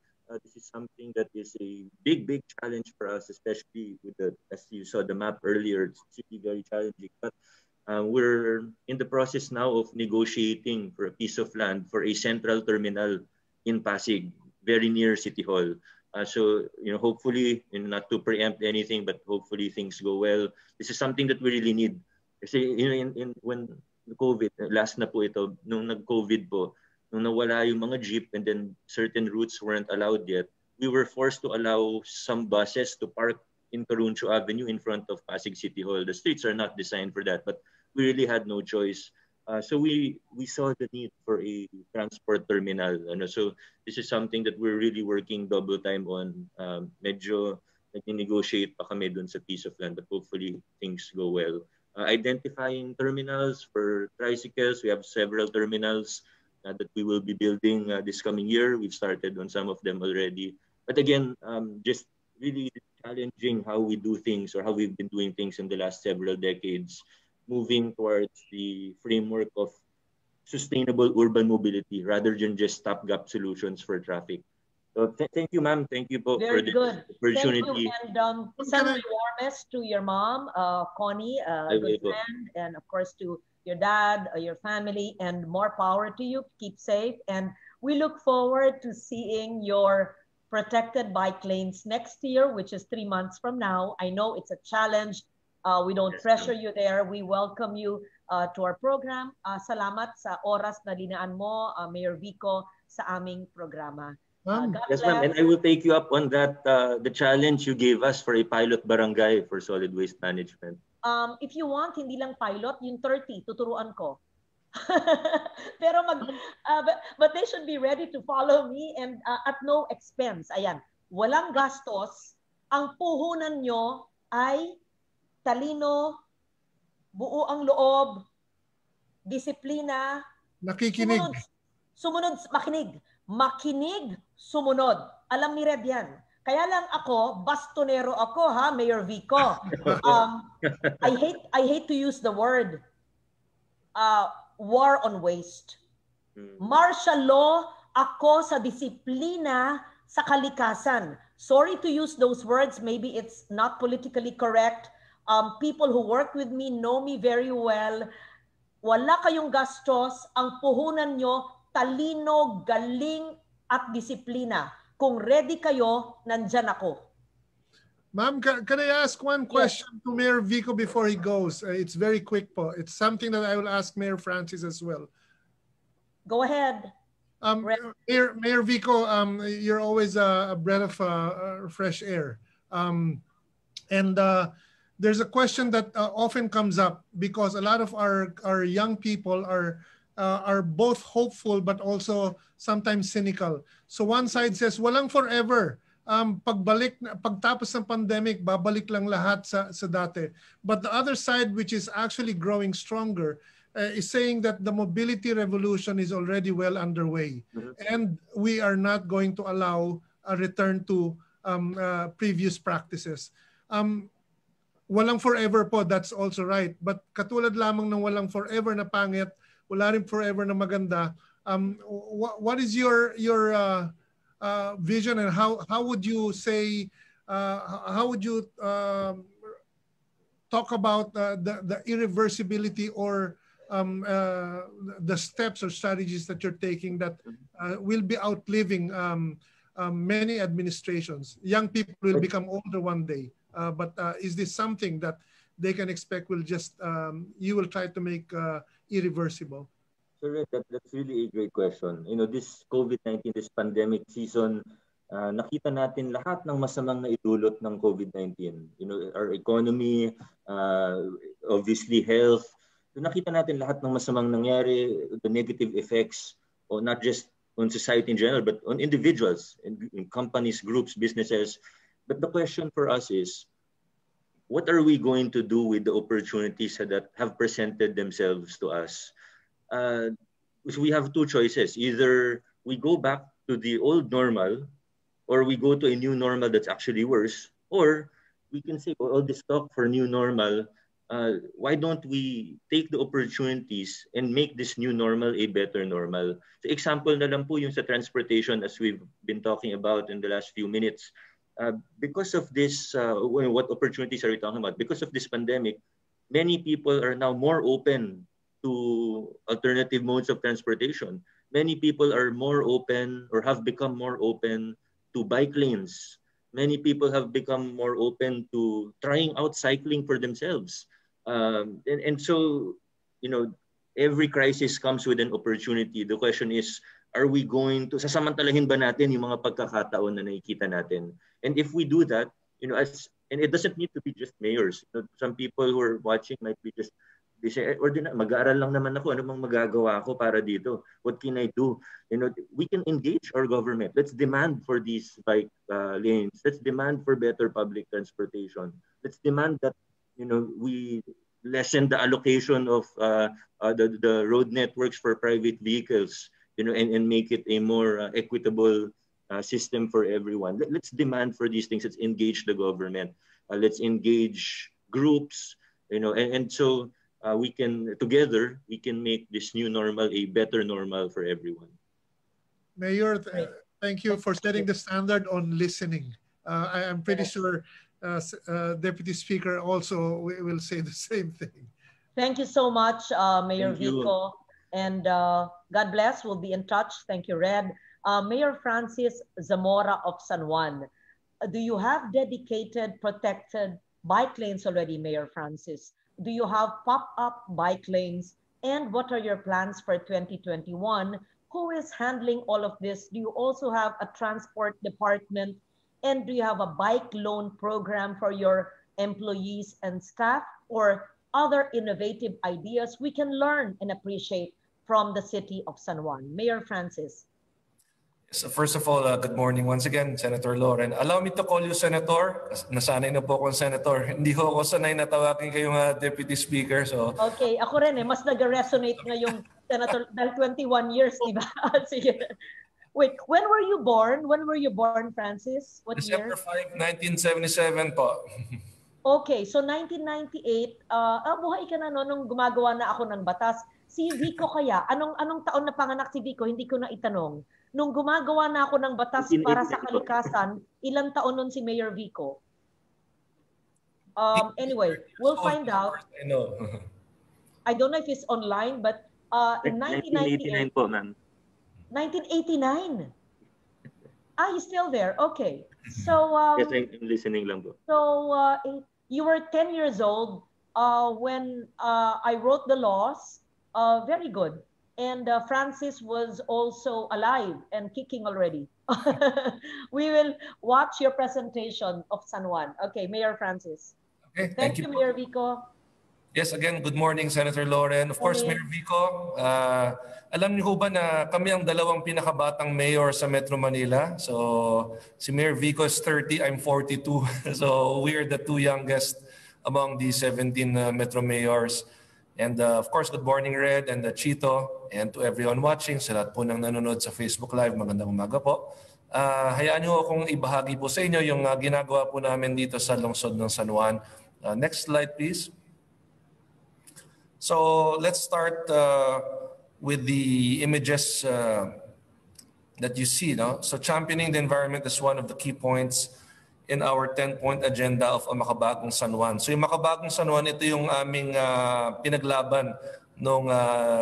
this is something that is a big challenge for us, especially with as you saw the map earlier, it's really very challenging. But we're in the process now of negotiating for a piece of land for a central terminal in Pasig, very near City Hall. So, hopefully, not to preempt anything, but hopefully things go well. This is something that we really need. Kasi, when the COVID, last na po ito, nung nag-COVID po, nung nawala yung mga jeep and then certain routes weren't allowed yet, we were forced to allow some buses to park in Caruncho Avenue in front of Pasig City Hall. The streets are not designed for that, but we really had no choice. So we saw the need for a transport terminal. So this is something that we're really working double time on. Medyo nag-negotiate pa kami dun sa piece of land, but hopefully things go well. Identifying terminals for tricycles. We have several terminals that we will be building this coming year. We've started on some of them already. But again, just really challenging how we do things or how we've been doing things in the last several decades, moving towards the framework of sustainable urban mobility rather than just stopgap solutions for traffic. So thank you, ma'am. Thank you po for the opportunity. Thank you. And send my warmest to your mom, Connie, a good friend, and of course to your dad, your family, and more power to you. Keep safe. And we look forward to seeing your protected bike lanes next year, which is 3 months from now. I know it's a challenge. We don't pressure you there. We welcome you to our program. Salamat sa oras na linaan mo, Mayor Vico, sa aming programa. Yes, ma'am. And I will take you up on that, the challenge you gave us for a pilot barangay for solid waste management. If you want, hindi lang pilot, yung 30, tuturuan ko. Pero but they should be ready to follow me and at no expense. Ayan, walang gastos. Ang puhunan nyo ay talino, buo ang loob, disiplina, nakikinig. Sumunod, makinig, sumunod. Alam ni Red yan. Kaya lang ako, bastonero ako ha, Mayor Vico. I hate to use the word war on waste. Martial law ako sa disiplina sa kalikasan. Sorry to use those words, maybe it's not politically correct. People who work with me know me very well. Wala kayong gastos, ang puhunan nyo, talino, galing at disiplina. Kung ready kayo, nandyan ako. Ma'am, can I ask one question to Mayor Vico before he goes? It's very quick po. It's something that I will ask Mayor Francis as well. Go ahead. Mayor Vico, you're always a breath of fresh air. There's a question that often comes up because a lot of our young people are both hopeful but also sometimes cynical. So one side says, walang forever. Pagtapos ng pandemic, babalik lang lahat sa dati. But the other side, which is actually growing stronger, is saying that the mobility revolution is already well underway. And we are not going to allow a return to previous practices. Walang forever po, that's also right. But katulad lamang ng walang forever na pangit, wala rin forever na maganda. What is your vision, and how would you say, how would you talk about the irreversibility or the steps or strategies that you're taking that will be outliving many administrations? Young people will become older one day, but is this something that they can expect will just, you will try to make irreversible? Sir, that's really a great question. You know, this COVID-19, this pandemic season, nakita natin lahat ng masamang naidulot ng COVID-19. You know, our economy, obviously health. So nakita natin lahat ng masamang nangyari, the negative effects, or not just on society in general, but on individuals, in companies, groups, businesses. But the question for us is, what are we going to do with the opportunities that have presented themselves to us? So we have two choices. Either we go back to the old normal, or we go to a new normal that's actually worse, or we can say, all this talk for new normal, why don't we take the opportunities and make this new normal a better normal? So example na lang po yung sa transportation, as we've been talking about in the last few minutes. Because of this, what opportunities are we talking about? Because of this pandemic, many people are now more open to alternative modes of transportation. Many people are more open or have become more open to bike lanes. Many people have become more open to trying out cycling for themselves. And so, you know, every crisis comes with an opportunity. The question is, are we going to, sasamantalahin ba natin yung mga pagkakataon na nakikita natin? And if we do that, you know, and it doesn't need to be just mayors. You know, some people who are watching might be just, they say, mag-aaral lang naman ako, ano bang magagawa ko para dito? What can I do? You know, we can engage our government. Let's demand for these bike lanes. Let's demand for better public transportation. Let's demand that, you know, we lessen the allocation of the road networks for private vehicles, you know, and make it a more equitable system for everyone. Let's demand for these things. Let's engage the government. Let's engage groups, you know, and so we can, together, we can make this new normal a better normal for everyone. Mayor, thank you for setting the standard on listening. I'm pretty sure Deputy Speaker also will say the same thing. Thank you so much, Mayor Vico. And God bless, we'll be in touch. Thank you, Red. Mayor Francis Zamora of San Juan. Do you have dedicated, protected bike lanes already, Mayor Francis? Do you have pop-up bike lanes? And what are your plans for 2021? Who is handling all of this? Do you also have a transport department? And do you have a bike loan program for your employees and staff, or other innovative ideas we can learn and appreciate from the city of San Juan? Mayor Francis. So first of all, good morning once again, Senator Loren. Allow me to call you Senator. Nasanay na po akong Senator. Hindi ko ako sanay na tawagin kayong Deputy Speaker. So okay, ako rin mas nag-resonate na yung Senator dahil 21 years, di ba? Sige. Wait, when were you born? When were you born, Francis? What December year? 5, 1977 po. Okay, so 1998, buhay ka na no, nung gumagawa na ako ng batas. Si Vico kaya, anong taon na panganak si Vico? Hindi ko na itanong. Nung gumagawa na ako ng batas para sa 1989 po. kalikasan, ilang taon nun si Mayor Vico? Anyway, we'll find out. I know. I don't know if it's online, but in 1998, 1989 po, ma'am. 1989. He's still there. Okay. So Yes, I'm listening lang po. so you were 10 years old when I wrote the laws. Very good. And Francis was also alive and kicking already. We will watch your presentation of San Juan. Okay, Mayor Francis. Okay, Thank you, po. Mayor Vico. Yes, again, good morning, Senator Loren. Of course, Morning. Mayor Vico, alam niyo ba na kami ang dalawang pinakabatang mayor sa Metro Manila? So, si Mayor Vico is 30, I'm 42. So, we're the two youngest among the 17 Metro mayors. And of course, good morning, Red and Chito, and to everyone watching, sa lahat po ng nanonood sa Facebook Live, magandang umaga po. Hayaan niyo akong ibahagi po sa inyo yung ginagawa po namin dito sa lungsod ng San Juan. Next slide, please. So let's start with the images that you see. No? So championing the environment is one of the key points in our 10-point agenda of a Makabagong San Juan. So yung Makabagong San Juan, ito yung aming pinaglaban nung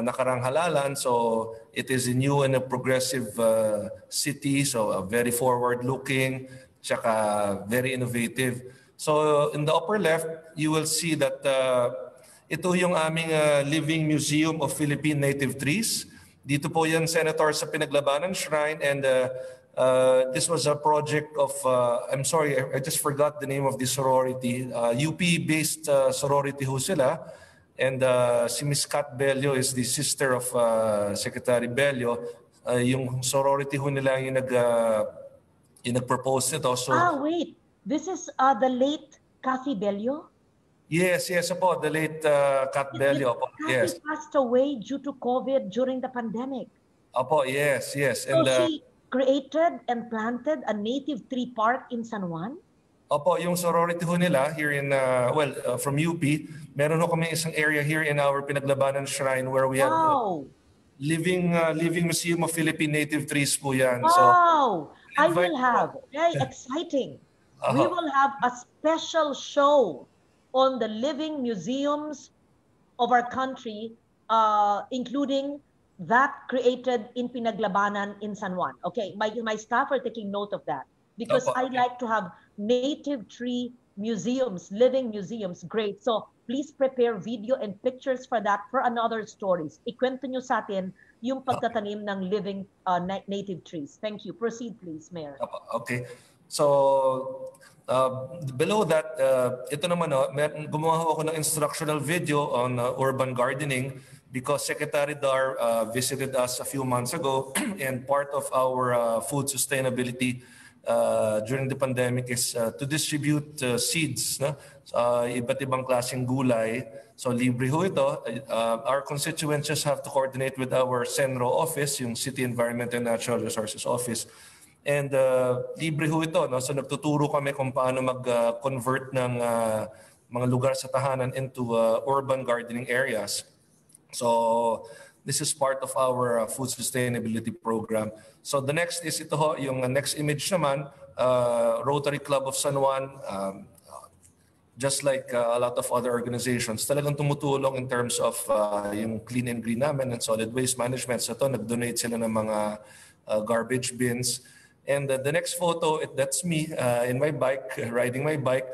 nakarang halalan. So it is a new and a progressive city, so very forward-looking, tsaka very innovative. So in the upper left, you will see that ito yung aming Living Museum of Philippine Native Trees. Dito po yan, Senator, sa Pinaglabanan Shrine. And this was a project of, I'm sorry, I just forgot the name of the sorority. UP-based sorority ho sila. And si Ms. Kat Bello is the sister of Secretary Bello. Yung sorority ho nila yung nag-propose nito. So, Wait. This is the late Kathy Bello? yes, po, the late Kat Bello. Opo, yes. Kathy passed away due to COVID during the pandemic. Opo, yes. So And she created and planted a native tree park in San Juan? opo, yung sorority ho nila here in, from UP, meron ho kami isang area here in our Pinaglabanan Shrine where we have Wow! Living Museum of Philippine Native Trees po yan. So, Wow! I invite will have, very exciting. Uh-huh. We will have a special show on the living museums of our country, including that created in Pinaglabanan in San Juan. Okay, my staff are taking note of that because Opo. I like to have native tree museums, living museums. Great. So please prepare video and pictures for that for another stories. Ikwento nyo sa atin yung pagtatanim ng living native trees. Thank you. Proceed, please, Mayor. okay. So, below that, ito naman, gumawa ako ng instructional video on urban gardening because Secretary Dar visited us a few months ago and part of our food sustainability during the pandemic is to distribute seeds, no? Iba't ibang klaseng gulay. So libre ho ito. Our constituents just have to coordinate with our CENRO office, yung City Environment and Natural Resources Office. And libre ho ito. No? So nagtuturo kami kung paano mag-convert ng mga lugar sa tahanan into urban gardening areas. So this is part of our food sustainability program. So the next is ito ho, yung next image naman, Rotary Club of San Juan, just like a lot of other organizations, talagang tumutulong in terms of yung clean and green namin and solid waste management. So ito, nag-donate sila ng mga garbage bins. And the next photo, that's me in my bike, riding my bike.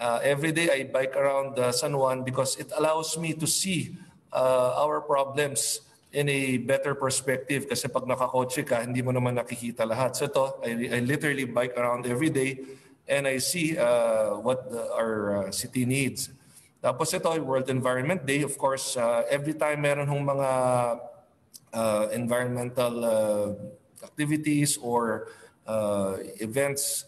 Every day I bike around San Juan because it allows me to see our problems in a better perspective. Kasi pag nakakotse ka, hindi mo naman nakikita lahat. So ito, I literally bike around every day and I see what our city needs. Tapos ito, World Environment Day. Of course, every time meron hong mga environmental activities or events,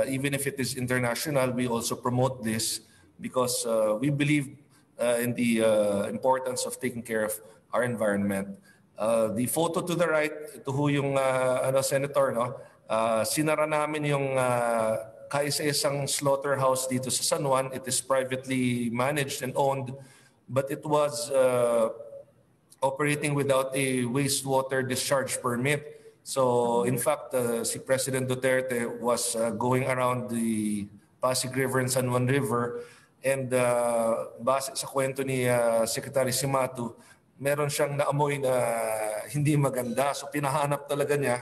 even if it is international, we also promote this because we believe in the importance of taking care of our environment. The photo to the right, ito ho yung Senator, no? Sinara namin yung kaisa-isang slaughterhouse dito sa San Juan. It is privately managed and owned, but it was operating without a wastewater discharge permit. So in fact, si President Duterte was going around the Pasig River and San Juan River, and base sa kwento ni Secretary Cimatu, meron siyang naamoy na hindi maganda. So pinahanap talaga niya,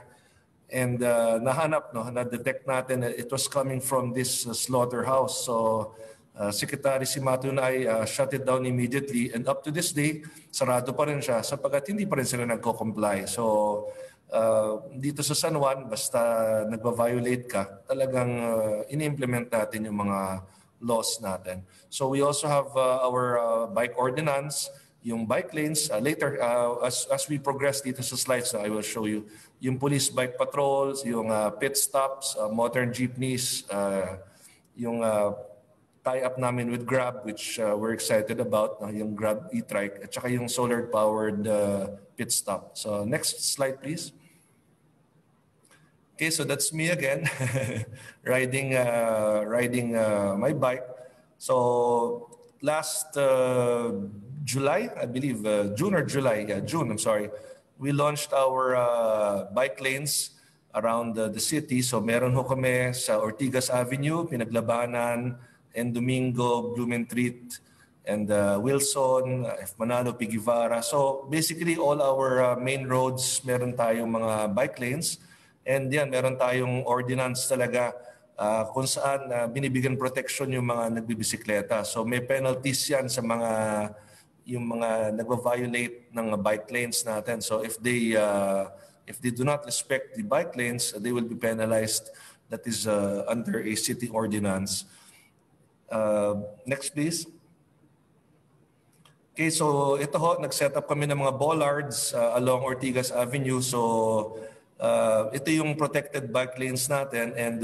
and nahanap, no, na-detect natin that it was coming from this slaughterhouse. So Secretary Cimatu na ay shut it down immediately, and up to this day, sarado pa rin siya sapagkat hindi pa rin sila nagko-comply. So dito sa San Juan, basta nagba-violate ka, talagang ini-implement natin yung mga laws natin. So we also have our bike ordinance, yung bike lanes. Later, as we progress dito sa slides, I will show you yung police bike patrols, yung pit stops, modern jeepneys, yung tie-up namin with Grab, which we're excited about, yung Grab e-trike, at saka yung solar-powered pit stop. So next slide, please. Okay, so that's me again, riding my bike. So last July, I believe, June or July, June, I'm sorry, we launched our bike lanes around the city. So meron ho kami sa Ortigas Avenue, Pinaglabanan, and Domingo, Blumentritt, and Wilson, F. Manalo, P. Guevara. So basically all our main roads, meron tayong mga bike lanes. And yan, meron tayong ordinance talaga kung saan binibigyan protection yung mga nagbibisikleta. So may penalties yan sa yung mga nagva-violate ng bike lanes natin. So if they do not respect the bike lanes, they will be penalized. That is under a city ordinance. Next, please. Okay, so ito ho, nag-set up kami ng mga bollards along Ortigas Avenue. So ito yung protected bike lanes natin, and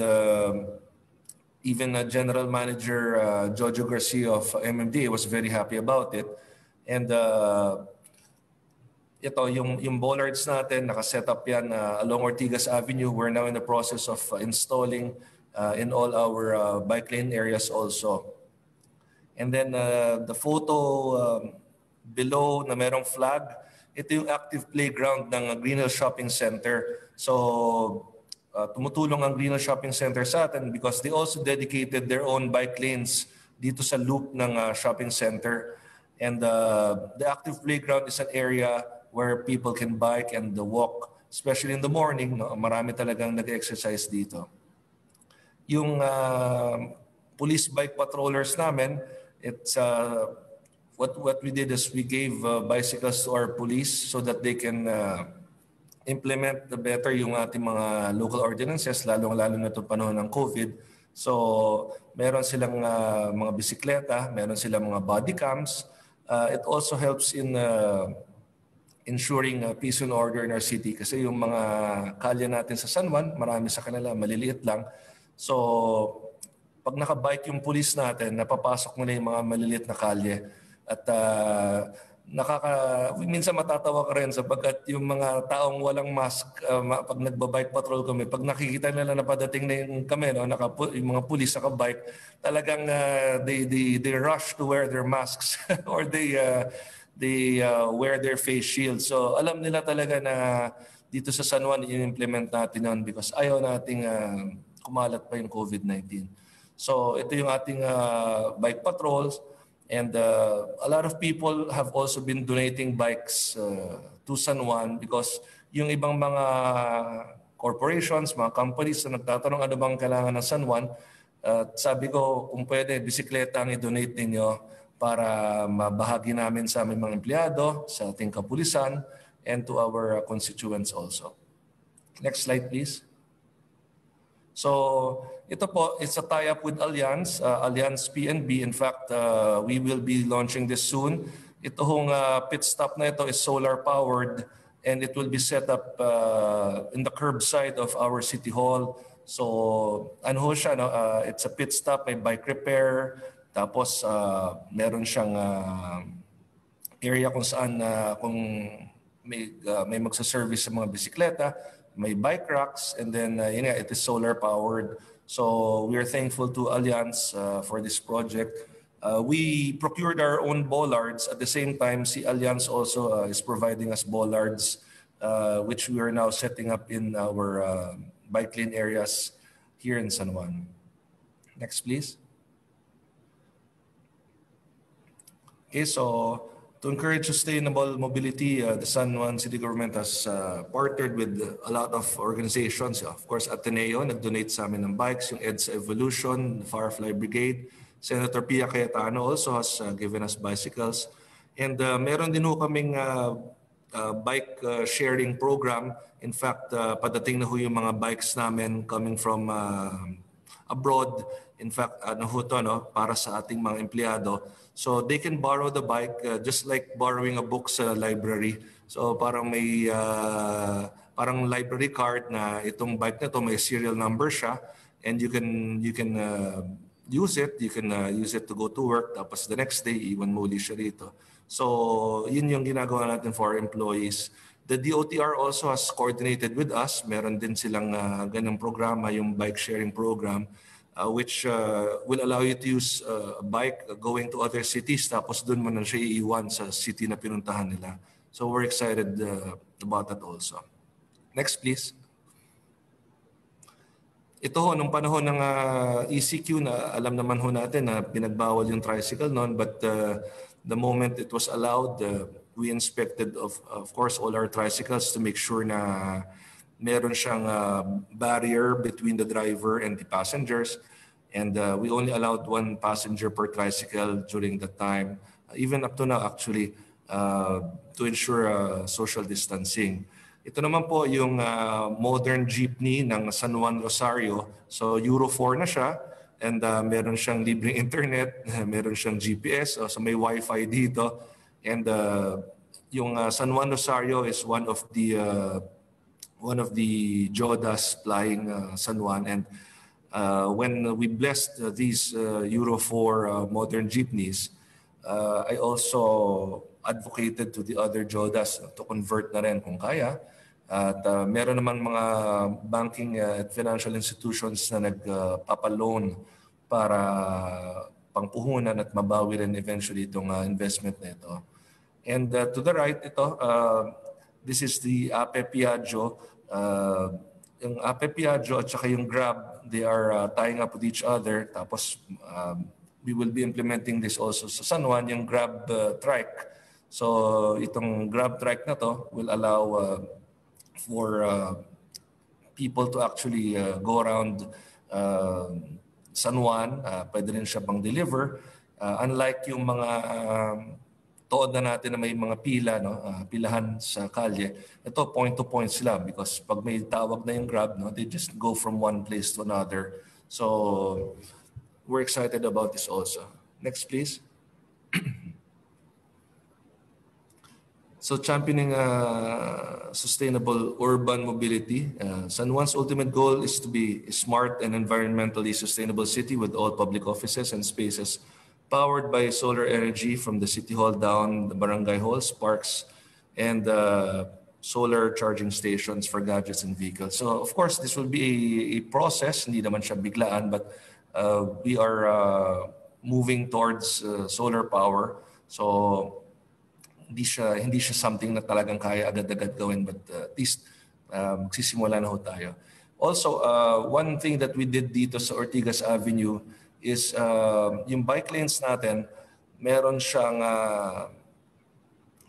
even General Manager Jojo Garcia of MMDA was very happy about it. And ito yung bollards natin, nakaset up yan along Ortigas Avenue. We're now in the process of installing in all our bike lane areas also. And then the photo below na merong flag, ito yung active playground ng Green Hills Shopping Center. So tumutulong ang Green Hills Shopping Center sa atin because they also dedicated their own bike lanes dito sa loop ng shopping center. And the active playground is an area where people can bike and walk, especially in the morning. No? Marami talagang nag-exercise dito. Yung police bike patrollers namin, it's what we did is we gave bicycles to our police so that they can implement better yung ating mga local ordinances, lalong-lalo na itong panahon ng COVID. So meron silang mga bisikleta, meron silang mga body cams. It also helps in ensuring peace and order in our city kasi yung mga kalye natin sa San Juan, marami sa kanila, maliliit lang. So pag nakabike yung police natin, napapasok mo na yung mga maliliit na kalye. At minsan matatawa ka rin sapagkat yung mga taong walang mask, pag nagbabike patrol kami, pag nakikita nila na padating na yung kami, no, yung mga pulis nakabike, talagang they rush to wear their masks or they wear their face shields. So alam nila talaga na dito sa San Juan, i-implement natin yun because ayaw nating kumalat pa yung COVID-19. So ito yung ating bike patrols. And a lot of people have also been donating bikes to San Juan because yung ibang mga corporations, mga companies na nagtatanong ano bang kailangan ng San Juan, sabi ko kung pwede, bisikleta ang i-donate ninyo para mabahagi namin sa aming mga empleyado, sa ating kapulisan, and to our constituents also. Next slide, please. So ito po, it's a tie-up with Allianz, Allianz PNB. In fact, we will be launching this soon. Ito hong pit stop na ito is solar-powered and it will be set up in the curbside of our City Hall. So ano ho siya, no? It's a pit stop, may bike repair, tapos meron siyang area kung saan kung may magsa-service sa mga bisikleta, may bike racks, and then yun nga, it is solar powered. So we are thankful to Allianz for this project. We procured our own bollards. At the same time, si Allianz also is providing us bollards, which we are now setting up in our bike lane areas here in San Juan. Next, please. Okay, so to encourage sustainable mobility, the San Juan City Government has partnered with a lot of organizations. Of course, Ateneo, nag-donate sa amin ng bikes, yung EDSA Evolution, the Firefly Brigade. Senator Pia Cayetano also has given us bicycles. And meron din ho kaming bike sharing program. In fact, padating na ho yung mga bikes namin coming from abroad. In fact, para sa ating mga empleyado. So they can borrow the bike just like borrowing a book sa library. So parang may parang library card na itong bike na to may serial number siya, and you can use it. You can use it to go to work. Tapos the next day, iwan mo ulit siya rito. So yun yung ginagawa natin for our employees. The DOTR also has coordinated with us. Meron din silang ganung programa, yung bike sharing program, which will allow you to use a bike going to other cities, tapos doon mo na siya iiwan sa city na pinuntahan nila. So we're excited about that also. Next, please. Ito ho, nung panahon ng ECQ, na alam naman ho natin na pinagbawal yung tricycle noon, but the moment it was allowed, we inspected, of course, all our tricycles to make sure na meron siyang barrier between the driver and the passengers. And we only allowed one passenger per tricycle during that time, even up to now actually, to ensure social distancing. Ito naman po yung modern jeepney ng San Juan Rosario. So Euro 4 na siya, and meron siyang libreng internet, meron siyang GPS, so may Wi-Fi dito. And yung San Juan Rosario is one of the Jodas flying San Juan. And when we blessed these Euro 4 modern jeepneys, I also advocated to the other Jodas to convert na rin kung kaya. At meron naman mga banking at financial institutions na nagpapaloan para pangpuhunan at mabawi rin eventually itong investment na ito. And to the right, ito, this is the Ape Piaggio. Yung Ape Piaggio at saka yung Grab, they are tying up with each other. Tapos we will be implementing this also sa San Juan, yung Grab Trike. So itong Grab Trike na to will allow for people to actually go around San Juan. Pwede rin siya pang deliver. Unlike yung mga tood na natin na may mga pila, pilahan sa kalye, ito point-to-point sila because pag may tawag na yung Grab, they just go from one place to another. So we're excited about this also. Next, please. So championing sustainable urban mobility. San Juan's ultimate goal is to be a smart and environmentally sustainable city with all public offices and spaces powered by solar energy from the City Hall down the barangay halls, parks, and solar charging stations for gadgets and vehicles. So of course, this will be a process. Hindi naman siya biglaan, but we are moving towards solar power. So hindi siya something na talagang kaya agad-agad gawin, but at least magsisimula na ho tayo. Also, one thing that we did dito sa Ortigas Avenue is yung bike lanes natin, meron siyang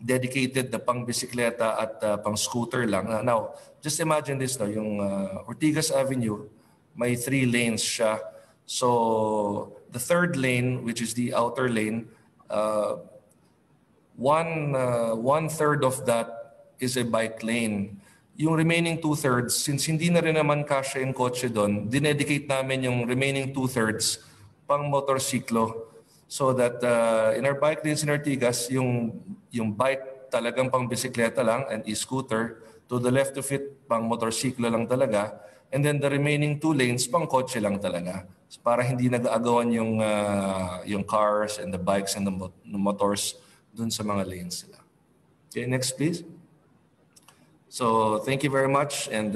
dedicated na pang bisikleta at pang scooter lang. Now, just imagine this, yung Ortigas Avenue, may 3 lanes siya. So the third lane, which is the outer lane, one third of that is a bike lane. Yung remaining 2/3, since hindi na rin naman kasya yung kotse doon, dinedicate namin yung remaining 2/3 pang motorsiklo. So that in our bike lanes in Ortigas, yung bike talagang pang bisikleta lang and e-scooter. To the left of it, pang motorsiklo lang talaga. And then the remaining 2 lanes, pang kotse lang talaga. So para hindi nag-aagawan yung cars and the bikes and the motors dun sa mga lanes sila. Okay, next please. So thank you very much. And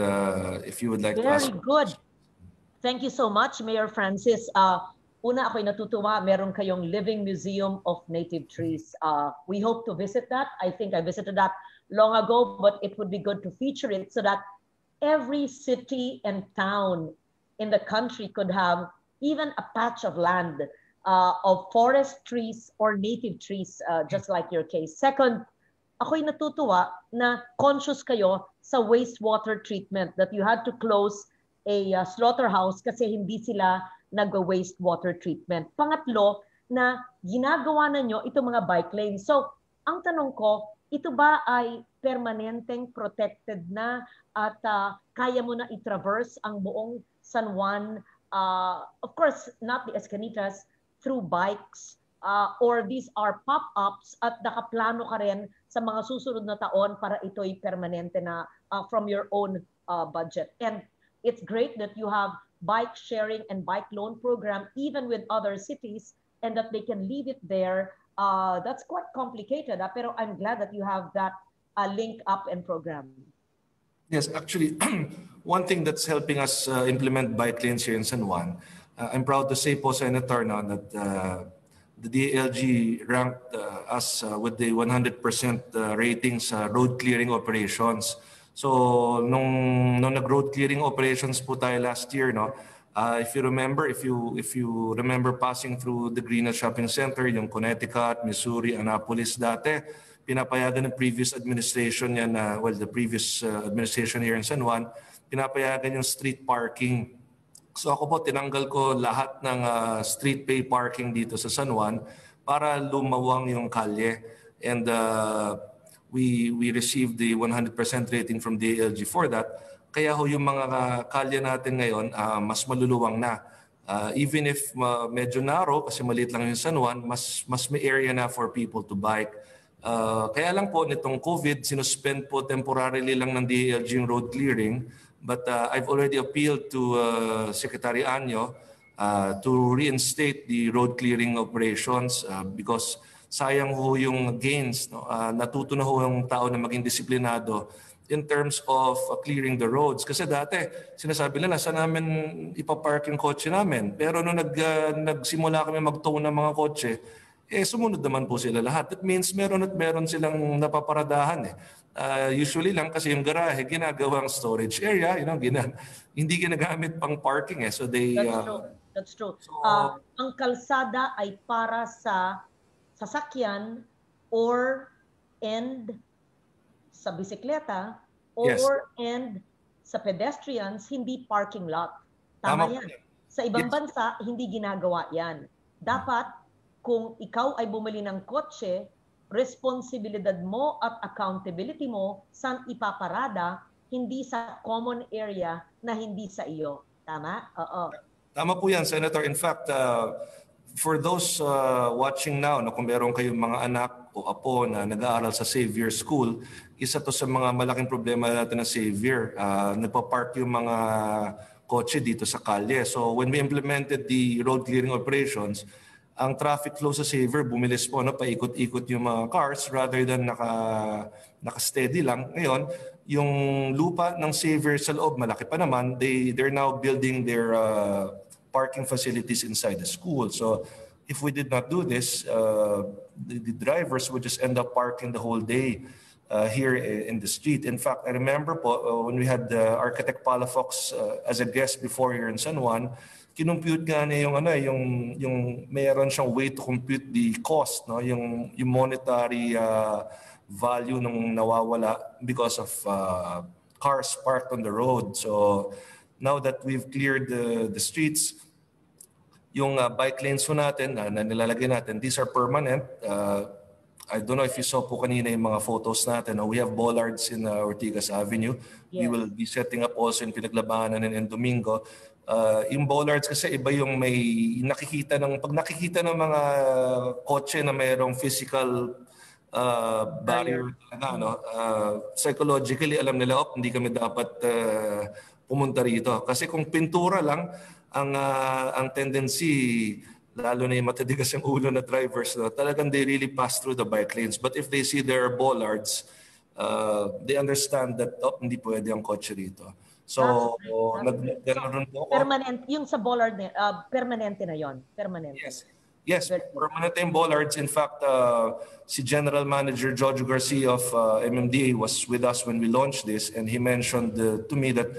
if you would like to ask. Very good. Thank you so much, Mayor Francis. Una, ako'y natutuwa, meron kayong Living Museum of Native Trees. We hope to visit that. I think I visited that long ago, but it would be good to feature it so that every city and town in the country could have even a patch of land of forest trees or native trees, just like your case. Second, ako'y natutuwa na conscious kayo sa wastewater treatment, that you had to close a slaughterhouse kasi hindi sila nag-wastewater treatment. Pangatlo, na ginagawa na nyo itong mga bike lanes. So, ang tanong ko, ito ba ay permanenteng protected na at kaya mo na i-traverse ang buong San Juan, of course, not the Escanitas, through bikes, or these are pop-ups at nakaplano ka rin sa mga susunod na taon para ito'y permanente na from your own budget. And it's great that you have bike sharing and bike loan program even with other cities and that they can leave it there. That's quite complicated, pero I'm glad that you have that link up and program. Yes, actually, one thing that's helping us implement bike lanes here in San Juan, I'm proud to say po, Senator, no, that the DILG ranked us with the 100% rating sa road clearing operations. So nung nag-road clearing operations po tayo last year, no, if you remember passing through the Greenwich Shopping Center, yung Connecticut, Missouri, Annapolis dati, pinapayagan ng previous administration yan, the previous administration here in San Juan, pinapayagan yung street parking. So ako po, tinanggal ko lahat ng street pay parking dito sa San Juan para lumawang yung kalye. And we received the 100% rating from DILG for that. Kaya ho yung mga kalye natin ngayon, mas maluluwang na. Even if medyo narrow, kasi maliit lang yung San Juan, mas may area na for people to bike. Kaya lang po, nitong COVID, sinuspend po temporarily lang ng DILG yung road clearing. But I've already appealed to Secretary Anyo to reinstate the road clearing operations because sayang ho yung gains. No? Natuto na ho yung tao na maging disiplinado in terms of clearing the roads. Kasi dati, sinasabi nila, saan namin ipapark yung kotse namin? Pero nung nagsimula kami mag-tow ng mga kotse, sumunod naman po sila lahat. That means meron silang napaparadahan eh. Usually lang kasi yung garahe, ginagawang storage area, hindi ginagamit pang parking eh. So they... That's true. Ang kalsada ay para sa sasakyan and sa bisikleta and sa pedestrians, hindi parking lot. Tama yan. Sa ibang bansa, hindi ginagawa yan. Dapat, kung ikaw ay bumili ng kotse, responsibilidad mo at accountability mo saan ipaparada, hindi sa common area na hindi sa iyo. Tama? Oo. Tama po yan, Senator. In fact, for those watching now, kung meron kayong mga anak o apo na nag-aaral sa Xavier School, isa to sa mga malaking problema natin na Xavier. Nagpa-park yung mga kotse dito sa kalye. So when we implemented the road clearing operations, ang traffic flow sa Xavier bumilis po, paikot-ikot yung mga cars rather than naka-steady lang. Ngayon, yung lupa ng Xavier sa loob, malaki pa naman, they're now building their parking facilities inside the school. So if we did not do this, the drivers would just end up parking the whole day here in the street. In fact, I remember po, when we had Architect Palafox as a guest before here in San Juan, kinumpute nga niya yung mayroon siyang way to compute the cost, no? yung monetary value nung nawawala because of cars parked on the road. So now that we've cleared the streets, yung bike lanes po natin na nilalagay natin, these are permanent. I don't know if you saw po kanina yung mga photos natin. We have bollards in Ortigas Avenue. Yes. We will be setting up also in Pinaglabanan and Domingo. Yung bollards kasi iba yung may pag nakikita ng mga kotse na mayroong physical barrier talaga, psychologically alam nila, hindi kami dapat pumunta rito. Kasi kung pintura lang, ang tendency, lalo na yung matitigas yung ulo na drivers, talagang they really pass through the bike lanes. But if they see there are bollards, they understand that hindi pwede ang kotse rito. So, nag-ganoon po ako. Permanent, yung sa bollard, permanente na yon. Permanente. Yes, permanent yung bollards. In fact, si General Manager Jojo Garcia of MMDA was with us when we launched this, and he mentioned to me that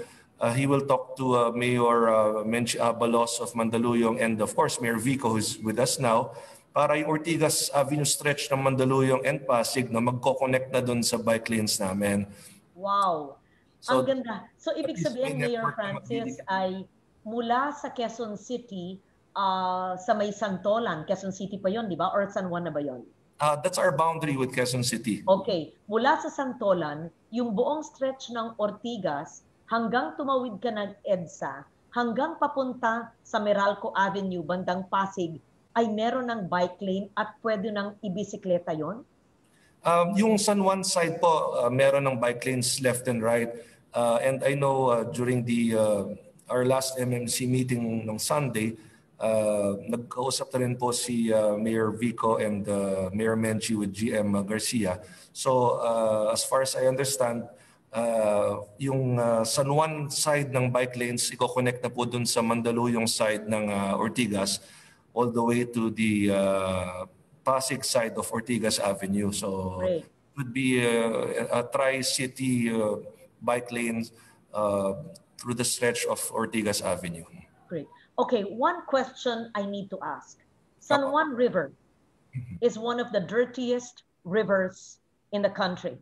he will talk to Mayor Menchi Abalos of Mandaluyong and of course Mayor Vico, who's with us now, para yung Ortigas Avenue stretch ng Mandaluyong and Pasig na magko-connect na dun sa bike lanes namin. Wow! So, ang ganda. So, ibig sabihin, Mayor Francis, ay mula sa Quezon City sa may Santolan. Quezon City pa yon, di ba? Or San Juan na ba yon? That's our boundary with Quezon City. Okay. Mula sa Santolan, yung buong stretch ng Ortigas, hanggang tumawid ka ng EDSA, hanggang papunta sa Meralco Avenue, bandang Pasig, ay meron ng bike lane at pwede ng ibisikleta yon? Yung San Juan side po, meron ng bike lanes left and right. And I know during our last MMC meeting ng Sunday, nagkausap na rin po si Mayor Vico and Mayor Menchi with GM Garcia. So as far as I understand, yung San Juan side ng bike lanes, i-connect na po dun sa Mandaluyong side ng Ortigas all the way to the Pasig side of Ortigas Avenue. So it would be a tri-city bike lanes through the stretch of Ortigas Avenue. Great. Okay, one question I need to ask. San Juan River is one of the dirtiest rivers in the country,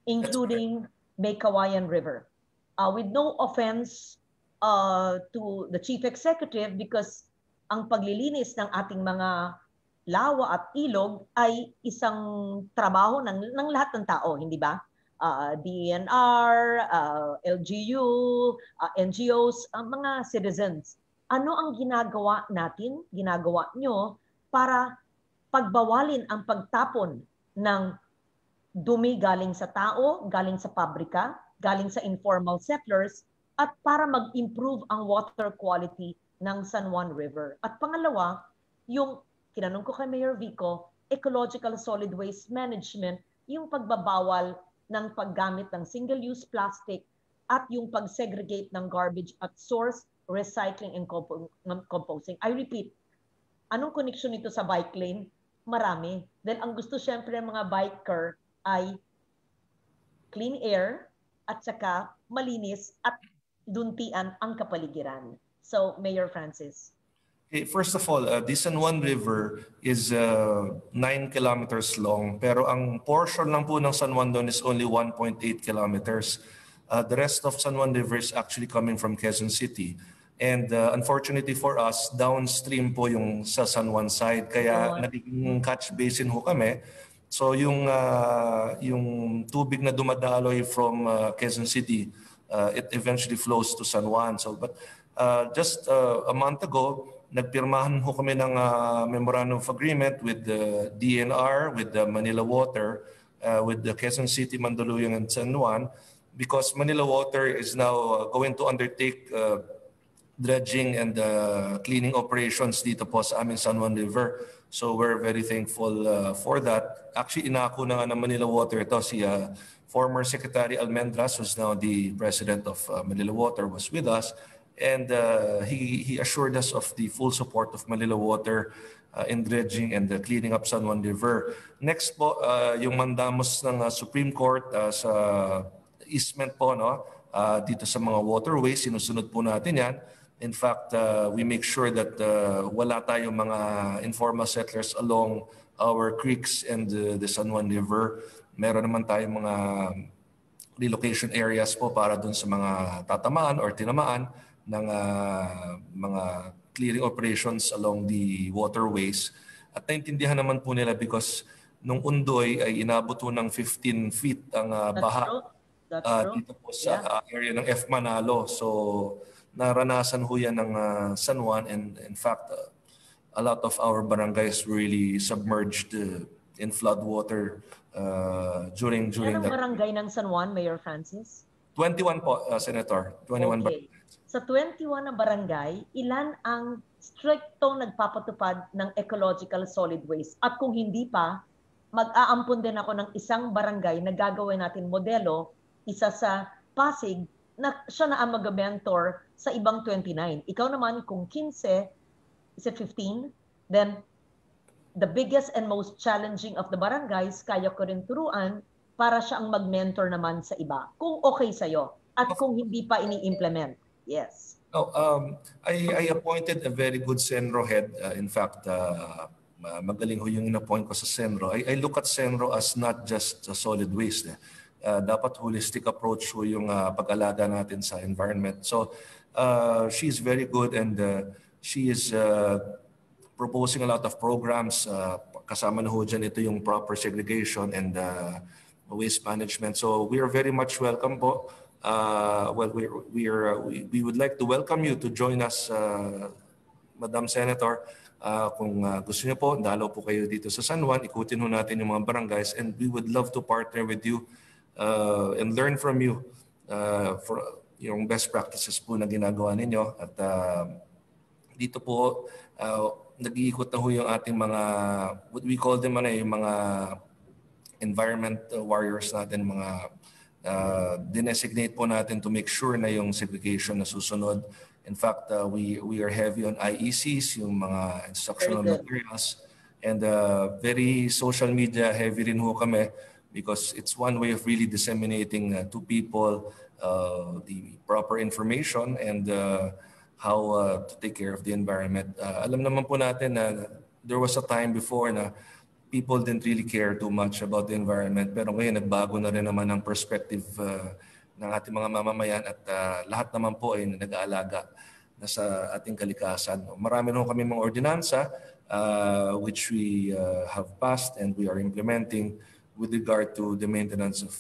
including May Kawayan River. With no offense to the Chief Executive, because ang paglilinis ng ating mga lawa at ilog ay isang trabaho ng lahat ng tao, hindi ba? DNR, LGU, NGOs, mga citizens. Ano ang ginagawa natin, ginagawa nyo para pagbawalin ang pagtapon ng dumi galing sa tao, galing sa pabrika, galing sa informal settlers, at para mag-improve ang water quality ng San Juan River? At pangalawa, yung tinanong ko kay Mayor Vico, ecological solid waste management, yung pagbabawal ng paggamit ng single-use plastic at yung pag-segregate ng garbage at source, recycling and composting. I repeat, anong connection nito sa bike lane? Marami. Then ang gusto syempre ng mga biker ay clean air at saka malinis at duntian ang kapaligiran. So, Mayor Francis. Okay, first of all, the San Juan River is 9 kilometers long, pero ang portion lang po ng San Juan doon is only 1.8 kilometers. The rest of San Juan River is actually coming from Quezon City. And unfortunately for us, downstream po yung sa San Juan side, kaya naging catch basin ho kami. So yung tubig na dumadaloy from Quezon City, it eventually flows to San Juan. So but just a month ago, nagpirmahan ho kami ng memorandum of agreement with the DNR, with the Manila Water, with the Quezon City, Mandaluyong, and San Juan, because Manila Water is now going to undertake dredging and cleaning operations dito po sa aming San Juan River. So we're very thankful for that. Actually, inako na nga ng Manila Water ito. Si former Secretary Almendras, who's now the president of Manila Water, was with us. And he assured us of the full support of Manila Water in dredging and cleaning up San Juan River. Next po, yung mandamos ng Supreme Court sa easement po, no? Dito sa mga waterways, sinusunod po natin yan. In fact, we make sure that wala tayong mga informal settlers along our creeks and the San Juan River. Meron naman tayong mga relocation areas po para dun sa mga tatamaan or tinamaan ng mga clearing operations along the waterways. At naintindihan naman po nila because nung Undoy ay inabot po ng 15 feet ang baha dito po sa area ng F. Manalo. So naranasan ho yan ng San Juan, and in fact, a lot of our barangays really submerged in flood water during Anong that. barangay ng San Juan, Mayor Francis? 21 po, Senator. 21 okay. Sa 21 na barangay, ilan ang strictong nagpapatupad ng ecological solid waste? At kung hindi pa, mag-aampon din ako ng isang barangay na gagawin natin modelo, isa sa Pasig, na siya na ang mag-mentor sa ibang 29. Ikaw naman, kung 15, is it 15? Then, the biggest and most challenging of the barangays, kaya ko rin turuan para siya ang mag-mentor naman sa iba. Kung okay sa'yo at kung hindi pa ini-implement. Yes. Oh, I appointed a very good Senro head. In fact, magaling ho yung in-appoint ko sa Senro. I look at Senro as not just solid waste. Dapat holistic approach ho yung pag-alaga natin sa environment. So she's very good and she is proposing a lot of programs. Kasama na ho dyan ito yung proper segregation and waste management. So we are very much welcome po. Well, we would like to welcome you to join us, Madam Senator. Kung gusto niyo po, dalaw po kayo dito sa San Juan, ikutin ho natin yung mga barangays and we would love to partner with you and learn from you for yung best practices po na ginagawa ninyo. At dito po, nag-iikot na ho yung ating mga, what we call them, yung mga environment warriors natin, mga dinesignate po natin to make sure na yung segregation na susunod. In fact, we are heavy on IECs, yung mga instructional materials, and very social media heavy rin ho kami because it's one way of really disseminating to people the proper information and how to take care of the environment. Alam naman po natin na there was a time before na people didn't really care too much about the environment, pero ngayon nagbago na rin naman ang perspective ng ating mga mamamayan at lahat naman po ay nag-aalaga na sa ating kalikasan. Marami na kami mga ordinansa which we have passed and we are implementing with regard to the maintenance of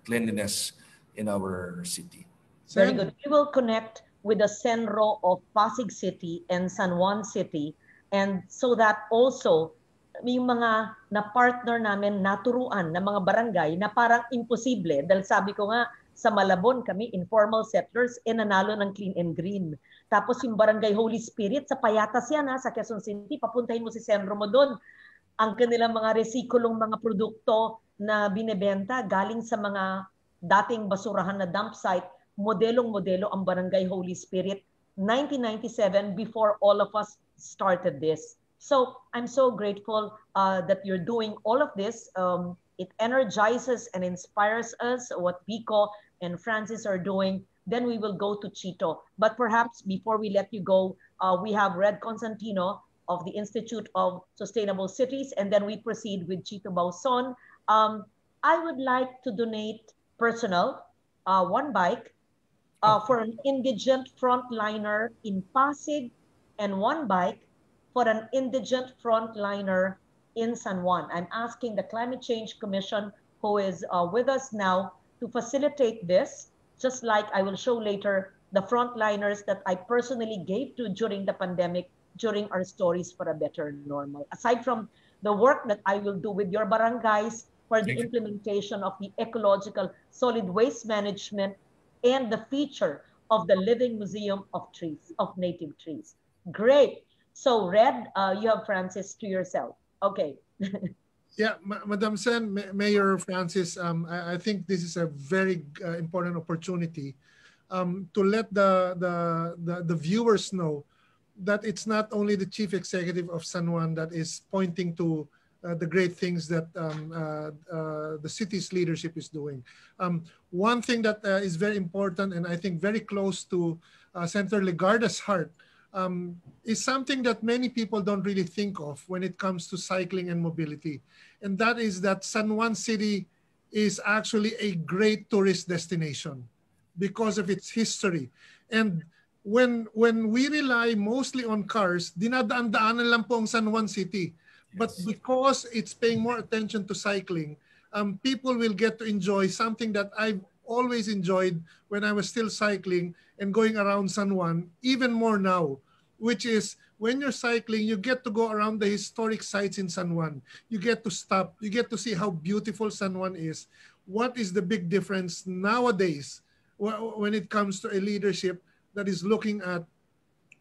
cleanliness in our city. Very good. We will connect with the Senro of Pasig City and San Juan City, and so that also yung mga na-partner namin naturuan ng mga barangay na parang imposible dahil sabi ko nga sa Malabon kami informal settlers nanalo ng clean and green. Tapos yung barangay Holy Spirit sa Payatas yan sa Quezon City, papuntahin mo si Senro mo doon. Ang kanilang mga resikulong mga produkto na binebenta galing sa mga dating basurahan na dump site, modelong-modelo ang barangay Holy Spirit 1997 before all of us started this. So I'm so grateful that you're doing all of this. It energizes and inspires us what Vico and Francis are doing. Then we will go to Chito. But perhaps before we let you go, we have Red Constantino of the Institute of Sustainable Cities, and then we proceed with Chito Bauson. I would like to donate personal, one bike for an indigent frontliner in Pasig and one bike for an indigent frontliner in San Juan. I'm asking the Climate Change Commission, who is with us now, to facilitate this, just like I will show later the frontliners that I personally gave to during the pandemic, during our Stories for a Better Normal. Aside from the work that I will do with your barangays for the implementation of the ecological solid waste management and the feature of the Living Museum of Trees, of Native Trees. Great. So, Red, you have Francis to yourself. Okay. Yeah, Madam Sen, Mayor Francis, I think this is a very important opportunity to let the viewers know that it's not only the Chief Executive of San Juan that is pointing to the great things that the city's leadership is doing. One thing that is very important and I think very close to Senator Legarda's heart is something that many people don't really think of when it comes to cycling and mobility. And that is that San Juan City is actually a great tourist destination because of its history. And when we rely mostly on cars, dinadaan-daanan lang po ang San Juan City. But because it's paying more attention to cycling, people will get to enjoy something that I've always enjoyed when I was still cycling and going around San Juan, even more now, which is when you're cycling, you get to go around the historic sites in San Juan. You get to stop. You get to see how beautiful San Juan is. What is the big difference nowadays when it comes to a leadership that is looking at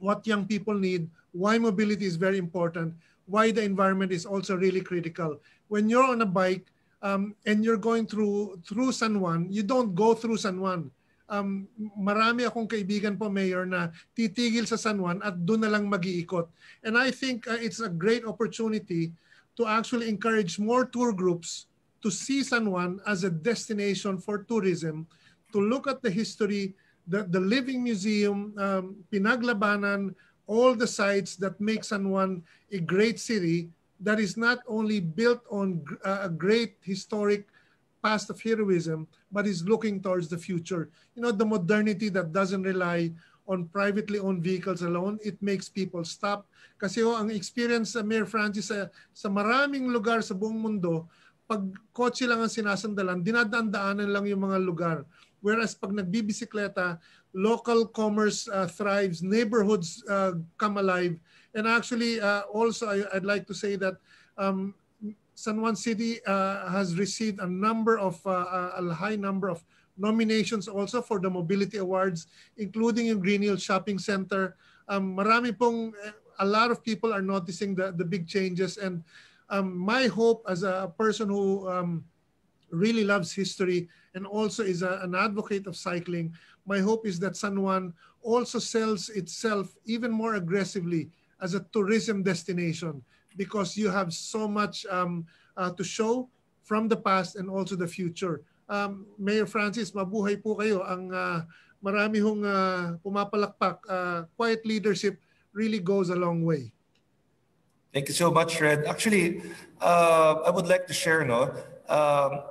what young people need, why mobility is very important, why the environment is also really critical. when you're on a bike and you're going through San Juan, you don't go through San Juan. Marami akong kaibigan po, Mayor, na titigil sa San Juan at doon na lang mag-iikot. And I think it's a great opportunity to actually encourage more tour groups to see San Juan as a destination for tourism, to look at the history, the living museum, Pinaglabanan, all the sites that make San Juan a great city that is not only built on a great historic past of heroism, but is looking towards the future. You know, the modernity that doesn't rely on privately owned vehicles alone, it makes people stop. Kasi ang experience sa Mayor Francis sa maraming lugar sa buong mundo, pag kotse lang ang sinasandalan, dinadaan-daanan lang yung mga lugar. Whereas pag nagbibisikleta, local commerce thrives, neighborhoods come alive. And actually, also, I'd like to say that San Juan City has received a high number of nominations also for the Mobility Awards, including yung Green Hills Shopping Center. Marami pong, a lot of people are noticing the big changes. And my hope as a person who really loves history and also is an advocate of cycling, my hope is that San Juan also sells itself even more aggressively as a tourism destination, because you have so much to show from the past and also the future. Mayor Francis, mabuhay po kayo. Ang marami hong pumapalakpak. Quiet leadership really goes a long way. Thank you so much, Red. Actually, I would like to share,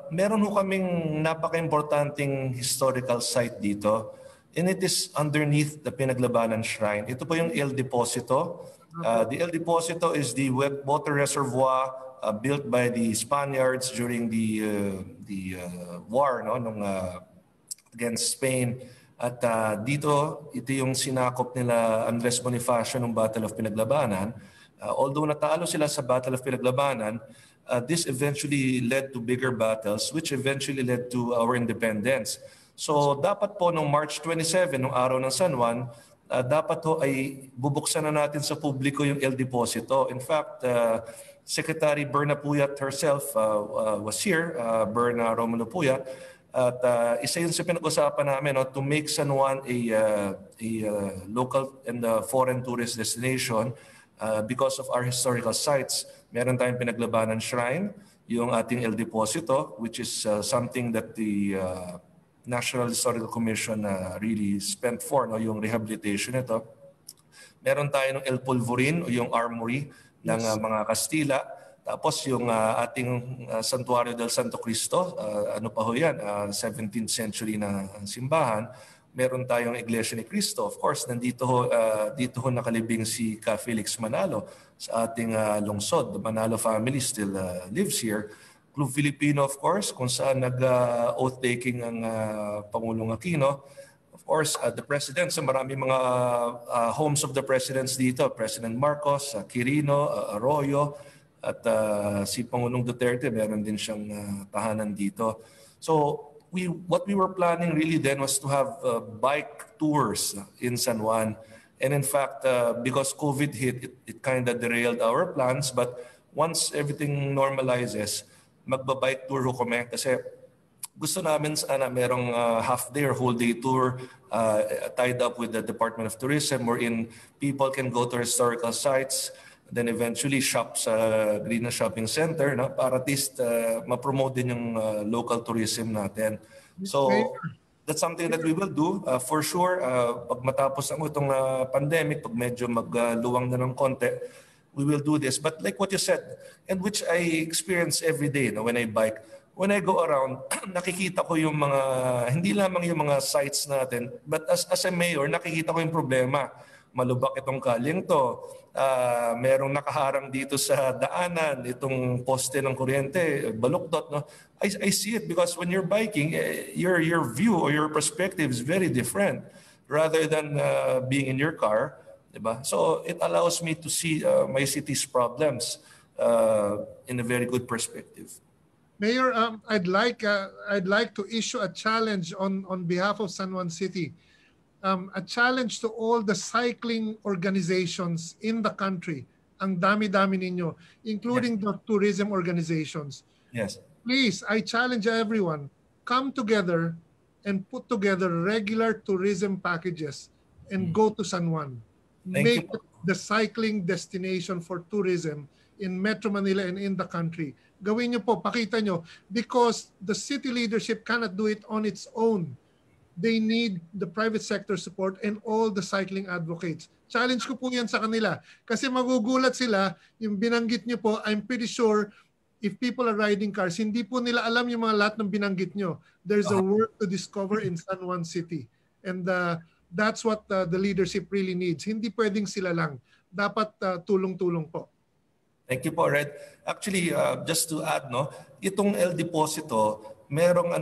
meron ho kaming napaka-importanting historical site dito, and it is underneath the Pinaglabanan Shrine. Ito po yung El Deposito. The El Deposito is the water reservoir built by the Spaniards during the war against Spain. At dito, ito yung sinakop nila Andres Bonifacio ng Battle of Pinaglabanan. Although natalo sila sa Battle of Pinaglabanan, this eventually led to bigger battles, which eventually led to our independence. So dapat po noong March 27, noong araw ng San Juan, dapat ho ay bubuksan na natin sa publiko yung El Deposito. In fact, Secretary Berna Puyat herself was here, Berna Romano Puyat, at isa yun sa pinag-usapan namin to make San Juan a local and foreign tourist destination because of our historical sites. Meron tayong Pinaglabanan Shrine, yung ating El Deposito, which is something that the National Historical Commission really spent for, yung rehabilitation nito. Meron tayo ng El Polvorin, o yung armory ng mga Kastila. Tapos yung ating Santuario del Santo Cristo, ano pa ho yan, 17th century na simbahan. Meron tayong Iglesia ni Cristo. Of course, dito ho nakalibing si Ka Felix Manalo sa ating lungsod. The Manalo family still lives here. Club Filipino, of course, kung saan nag-oath-taking ang Pangulong Aquino. Of course, the president, so marami mga homes of the presidents dito. President Marcos, Quirino, Arroyo, at si Pangulong Duterte, meron din siyang tahanan dito. So what we were planning really then was to have bike tours in San Juan. And in fact, because COVID hit, it kind of derailed our plans. But once everything normalizes, magba-bike tour ho kami kasi gusto namin sana merong half-day or whole-day tour tied up with the Department of Tourism wherein people can go to historical sites, then eventually shop sa Green Shopping Center para at least ma-promote din yung local tourism natin. So that's something that we will do for sure. Pag matapos ang itong pandemic, pag medyo magluwang na ng konti, we will do this. But like what you said, and which I experience every day when I bike, when I go around, nakikita ko yung mga, hindi lamang yung mga sites natin, but as a mayor, nakikita ko yung problema. Malubak itong kalyeng to, merong nakaharang dito sa daanan, itong poste ng kuryente, baluktot. I see it because when you're biking, your view or your perspective is very different rather than being in your car. Diba? So it allows me to see my city's problems in a very good perspective. Mayor, I'd like to issue a challenge on behalf of San Juan City, a challenge to all the cycling organizations in the country Ang dami-dami ninyo, including the tourism organizations. Yes. Please, I challenge everyone, come together and put together regular tourism packages and go to San Juan. Thank Make you. it the cycling destination for tourism in Metro Manila and in the country. Gawin nyo po, pakita nyo, because the city leadership cannot do it on its own. They need the private sector support and all the cycling advocates. Challenge ko po yan sa kanila. Kasi magugulat sila, yung binanggit nyo po, I'm pretty sure if people are riding cars, hindi po nila alam yung mga lahat ng binanggit nyo. There's a work to discover in San Juan City. And that's what the leadership really needs. Hindi pwedeng sila lang. Dapat tulong-tulong po. Thank you po, Red. Actually, just to add, no, itong El Deposito, merong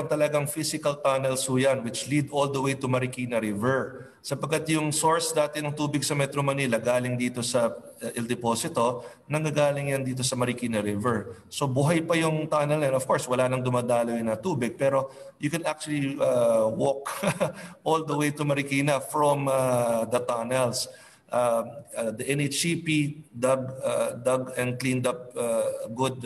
talagang physical tunnels yan which lead all the way to Marikina River. Sapagkat yung source dati ng tubig sa Metro Manila galing dito sa El Deposito, nanggagaling yan dito sa Marikina River. So buhay pa yung tunnel and of course wala nang dumadaloy na tubig, pero you can actually walk all the way to Marikina from the tunnels. The NHCP dug and cleaned up a good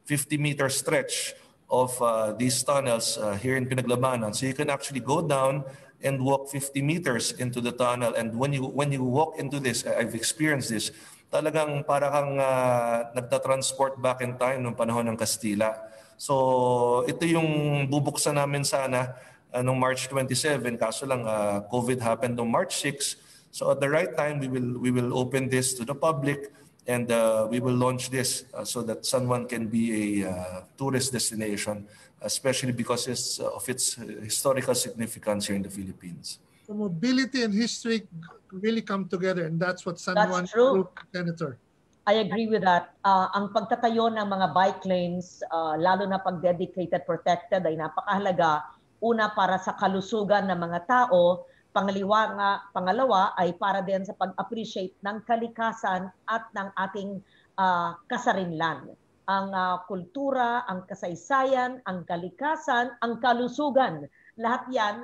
50-meter stretch of these tunnels here in Pinaglabanan. So you can actually go down and walk 50 meters into the tunnel. And when you walk into this, I've experienced this, talagang para kang nagta-transport back in time noong panahon ng Kastila. So ito yung bubuksan namin sana noong March 27, kaso lang COVID happened noong March 6. So at the right time, we will open this to the public and we will launch this so that San Juan can be a tourist destination, especially because of its historical significance here in the Philippines. So mobility and history really come together, and that's what San Juan true. Senator. I agree with that. Ang pagtatayo ng mga bike lanes, lalo na pag dedicated, protected, ay napakahalaga. Una, para sa kalusugan ng mga tao. Pangalawa ay para din sa pag-appreciate ng kalikasan at ng ating kasarinlan. Ang kultura, ang kasaysayan, ang kalikasan, ang kalusugan, lahat yan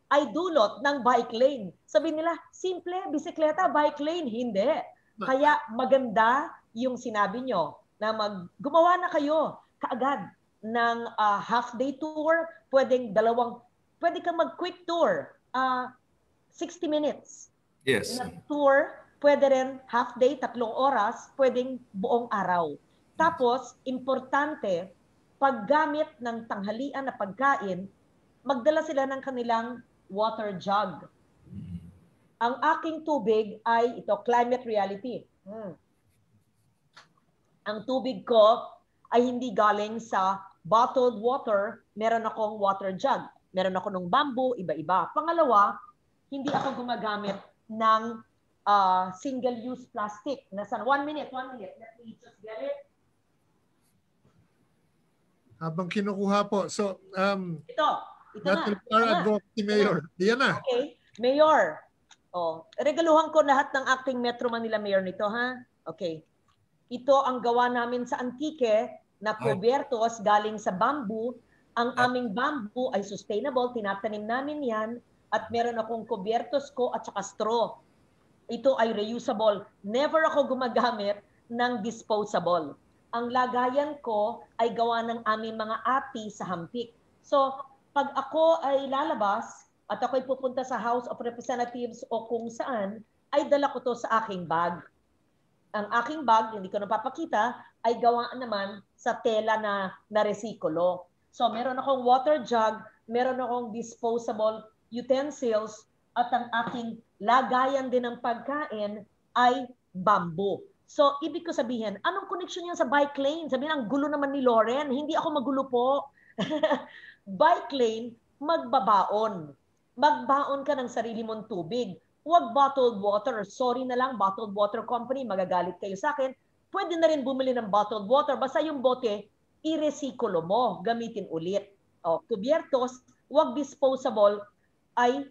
ay dulot ng bike lane. Sabihin nila, simple, bisikleta, bike lane. Hindi. Kaya maganda yung sinabi nyo na gumawa na kayo kaagad ng half-day tour, pwede kang mag-quick tour. 60 minutes. Yes. Na tour, pwede rin half day, 3 oras, pwedeng buong araw. Tapos, importante, paggamit ng tanghalian na pagkain, magdala sila ng kanilang water jug. Ang aking tubig ay ito, climate reality. Ang tubig ko ay hindi galing sa bottled water, meron akong water jug. Meron ako ng bamboo, iba-iba. Pangalawa, hindi ako gumagamit ng single-use plastic. Nasa 1 minute. Let me just get it. Habang kinukuha po. So, ito that na. advocacy, Mayor. Yan na. Okay. Mayor. Regaluhan ko lahat ng acting Metro Manila Mayor nito, ha? Okay. Ito ang gawa namin sa Antique na kubertos galing sa bamboo. Ang aming bamboo ay sustainable. Tinatanim namin yan. At meron akong kubertos ko at saka straw. Ito ay reusable. Never ako gumagamit ng disposable. Ang lagayan ko ay gawa ng aming mga ati sa Hampik. So, pag ako ay lalabas at ako'y pupunta sa House of Representatives o kung saan, ay dala ko to sa aking bag. Ang aking bag, hindi ko napapakita, ay gawa naman sa tela na resikulo. So, meron akong water jug, meron akong disposable utensils, at ang aking lagayan din ng pagkain ay bamboo. So, ibig ko sabihin, anong connection yan sa bike lane? Sabihin, ang gulo naman ni Lauren. Hindi ako magulo po. Bike lane, magbabaon. Magbaon ka ng sarili mong tubig. Huwag bottled water. Sorry na lang, bottled water company, magagalit kayo sa akin. Pwede na rin bumili ng bottled water. Basta yung bote, iresikulo mo, gamitin ulit. Kubyertos, huwag disposable, ay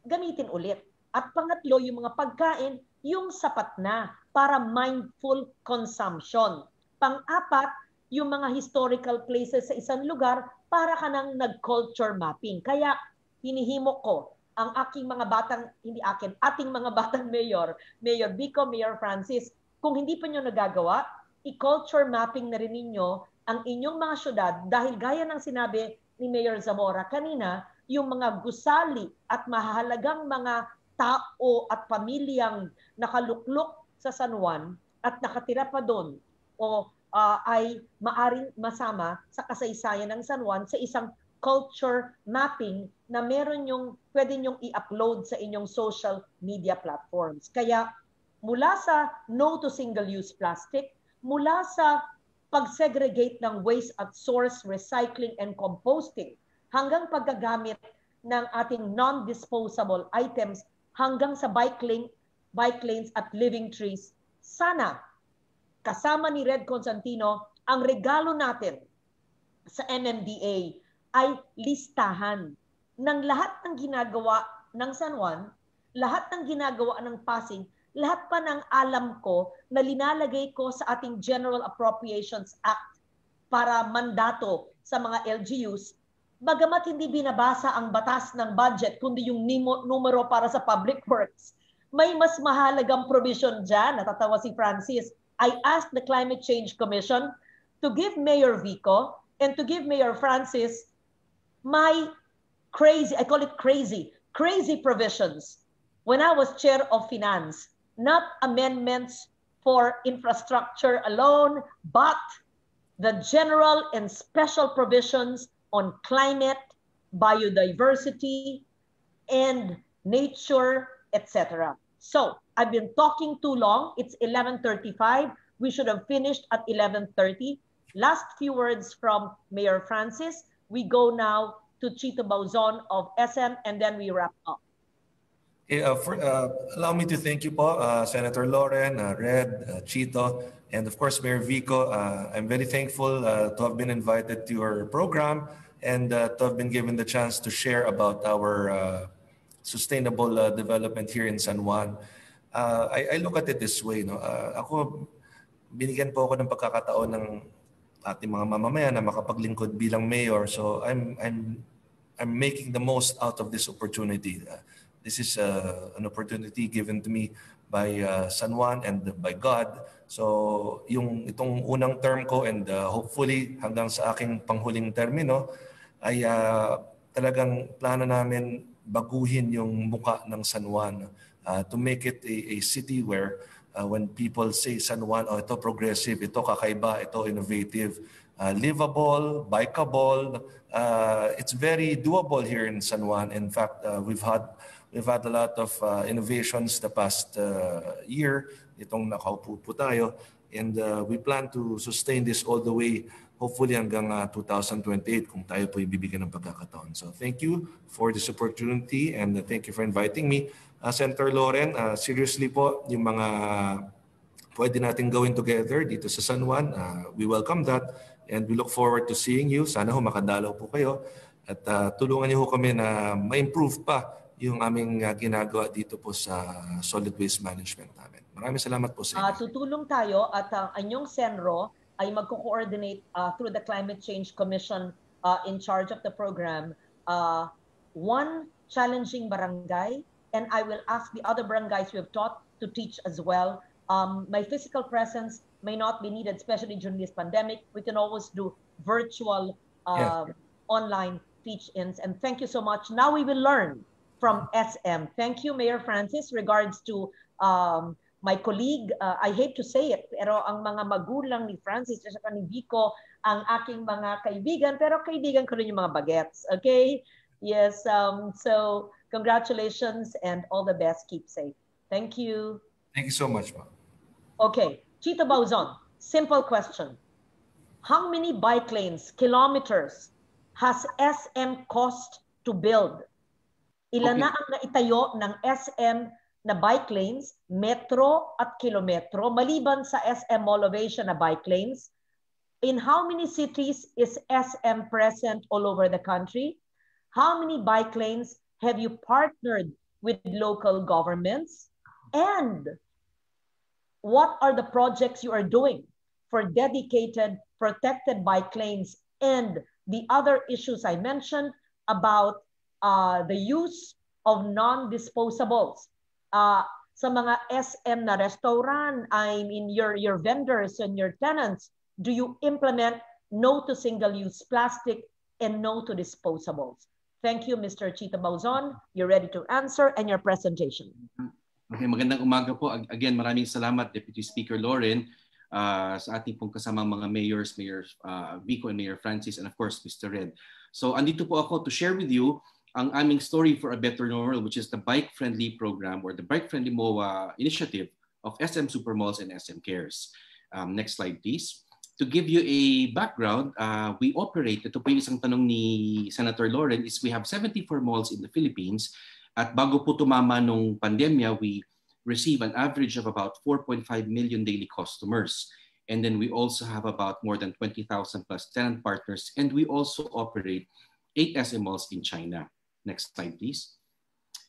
gamitin ulit. At pangatlo, yung mga pagkain, yung sapat na para mindful consumption. Pang-apat, yung mga historical places sa isang lugar para ka nang nag-culture mapping. Kaya hinihimok ko ang aking mga batang, hindi akin, ating mga batang mayor, Mayor Vico, Mayor Francis, kung hindi pa nyo nagagawa, i-culture mapping na rin ninyo ang inyong mga syudad dahil gaya ng sinabi ni Mayor Zamora kanina, yung mga gusali at mahalagang mga tao at pamilyang nakaluklok sa San Juan at nakatira pa doon o ay maaring masama sa kasaysayan ng San Juan sa isang culture mapping na meron yung pwede nyong i-upload sa inyong social media platforms. Kaya mula sa no to single-use plastic, mula sa pag-segregate ng waste at source, recycling and composting, hanggang paggagamit ng ating non-disposable items, hanggang sa bike lanes at living trees, sana kasama ni Red Constantino, ang regalo natin sa MMDA ay listahan ng lahat ng ginagawa ng San Juan, lahat ng ginagawa ng Pasig, lahat pa ng alam ko na linalagay ko sa ating General Appropriations Act para mandato sa mga LGUs, bagamat hindi binabasa ang batas ng budget, kundi yung numero para sa public works, may mas mahalagang provision dyan. Natatawa si Francis. I asked the Climate Change Commission to give Mayor Vico and to give Mayor Francis my crazy, I call it crazy provisions when I was chair of finance, not amendments for infrastructure alone, but the general and special provisions on climate, biodiversity, and nature, etc. So, I've been talking too long. It's 11:35. We should have finished at 11:30. Last few words from Mayor Francis. We go now to Chito Bauzon of SM, and then we wrap up. Allow me to thank you po, Senator Loren, Red, Chito, and of course, Mayor Vico. I'm very thankful to have been invited to your program and to have been given the chance to share about our sustainable development here in San Juan. I look at it this way. No? Ako, binigyan po ako ng pagkakataon ng ating mga mamamayan na makapaglingkod bilang mayor. So I'm making the most out of this opportunity. This is an opportunity given to me by San Juan and by God. So itong unang term ko and hopefully hanggang sa aking panghuling termino ay talagang plano namin baguhin yung muka ng San Juan to make it a city where when people say San Juan, oh, ito progressive, ito kakaiba, ito innovative, livable, bikeable, it's very doable here in San Juan. In fact, we've had a lot of innovations the past year. Itong nakaupo po tayo, and we plan to sustain this all the way, hopefully hanggang 2028 kung tayo po ibibigyan ng pagkakataon. So thank you for this opportunity and thank you for inviting me. Senator Loren, seriously po, yung mga pwede natin gawin together dito sa San Juan, we welcome that and we look forward to seeing you. Sana ho makadalaw po kayo at tulungan niyo ho kami na ma-improve pa yung aming ginagawa dito po sa solid waste management namin. Maraming salamat po sa inyo. Tutulong tayo at ang inyong Senro ay magko-coordinate through the Climate Change Commission in charge of the program, one challenging barangay, and I will ask the other barangays we have taught to teach as well. My physical presence may not be needed, especially during this pandemic. We can always do virtual online teach-ins. And thank you so much. Now we will learn from SM. Thank you, Mayor Francis. Regards to my colleague, I hate to say it, pero ang mga magulang ni Francis at ni Vico, ang aking mga kaibigan, pero kaibigan ko rin yung mga bagets, okay? Yes, so congratulations and all the best. Keep safe. Thank you. Thank you so much, ma'am. Okay, Chito Bauzon, simple question. How many bike lanes, kilometers, has SM cost to build? Ilan na ang naitayo ng SM na bike lanes, metro at kilometro, maliban sa SM Mall Ovation na bike lanes? In how many cities is SM present all over the country? How many bike lanes have you partnered with local governments? And what are the projects you are doing for dedicated, protected bike lanes and the other issues I mentioned about the use of non-disposables? sa mga SM na restaurant, I mean your vendors and your tenants, do you implement no to single-use plastic and no to disposables? Thank you, Mr. Chito Bauzon. You're ready to answer and your presentation. Okay, magandang umaga po. Again, maraming salamat, Deputy Speaker Lauren, sa ating pong kasamang mga mayors, Mayor Vico and Mayor Francis, and of course, Mr. Red. So, andito po ako to share with you ang aming Story for a Better World, which is the bike-friendly program or the bike-friendly MOA initiative of SM Supermalls and SM Cares. Next slide, please. To give you a background, we operate, ito po yung isang tanong ni Senator Lauren, is we have 74 malls in the Philippines. At bago po tumama nung pandemya, we receive an average of about 4.5 million daily customers. And then we also have about more than 20,000 plus tenant partners. And we also operate 8 SM malls in China. Next slide, please.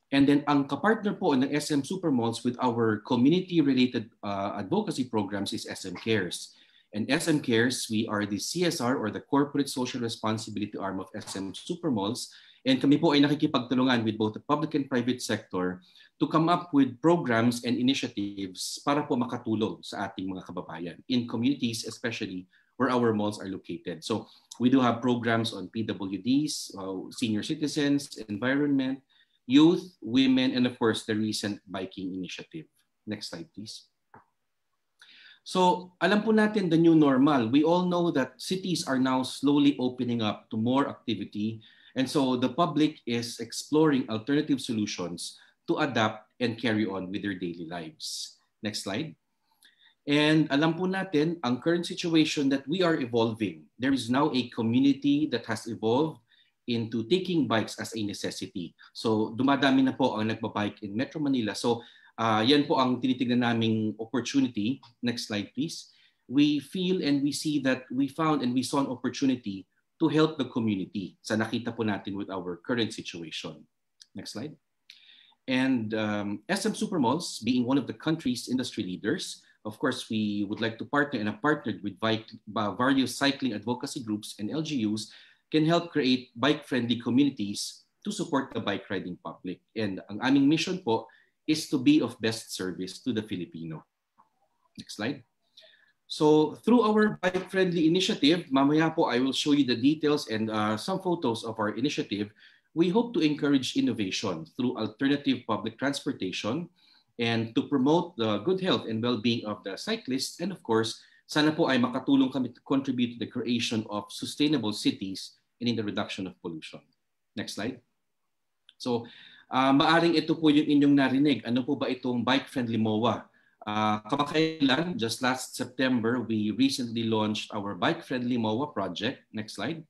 And then ang kapartner po ng SM Supermalls with our community-related advocacy programs is SM Cares. And SM Cares, we are the CSR or the Corporate Social Responsibility arm of SM Supermalls. And kami po ay nakikipagtulungan with both the public and private sector to come up with programs and initiatives para po makatulong sa ating mga kababayan in communities, especially where our malls are located. So we do have programs on PWDs, senior citizens, environment, youth, women, and of course the recent biking initiative. Next slide, please. So alam po natin the new normal. We all know that cities are now slowly opening up to more activity. And so the public is exploring alternative solutions to adapt and carry on with their daily lives. Next slide. And alam po natin, ang current situation that we are evolving. There is now a community that has evolved into taking bikes as a necessity. So dumadami na po ang nagbabike in Metro Manila. So yan po ang tinitignan naming opportunity. Next slide, please. We feel and we see that we found and we saw an opportunity to help the community sa nakita po natin with our current situation. Next slide. And SM Supermalls, being one of the country's industry leaders, of course, we would like to partner and have partnered with various cycling advocacy groups and LGUs can help create bike-friendly communities to support the bike riding public. And ang aming mission po is to be of best service to the Filipino. Next slide. So through our bike-friendly initiative, mamaya po I will show you the details and some photos of our initiative. We hope to encourage innovation through alternative public transportation and to promote the good health and well-being of the cyclists. And of course, sana po ay makatulong kami to contribute to the creation of sustainable cities and in the reduction of pollution. Next slide. So maaring ito po yung inyong narinig. Ano po ba itong bike-friendly MOA? Kamakailan, just last September, we recently launched our bike-friendly MOA project. Next slide.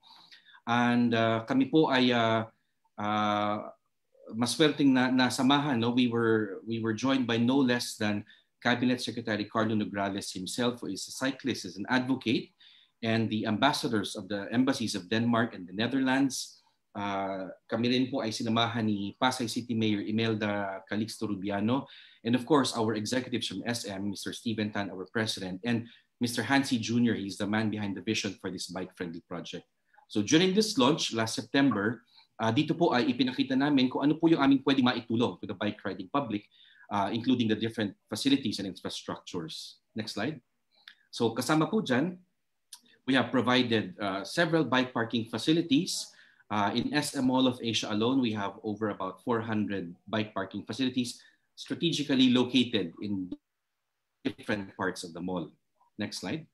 And kami po ay maswerteng nasamahan. No? We were joined by no less than Cabinet Secretary Carlo Nograles himself, who is a cyclist, is an advocate, and the ambassadors of the embassies of Denmark and the Netherlands. Kami rin po ay sinamahan ni Pasay City Mayor Imelda Calixto Rubiano, and of course our executives from SM, Mr. Steven Tan, our president, and Mr. Hansi Jr., he's the man behind the vision for this bike-friendly project. So during this launch last September, dito po ay ipinakita namin kung ano po yung aming pwedeng maitulong to the bike riding public, including the different facilities and infrastructures. Next slide. So kasama po dyan, we have provided several bike parking facilities. In SM Mall of Asia alone, we have over about 400 bike parking facilities strategically located in different parts of the mall. Next slide.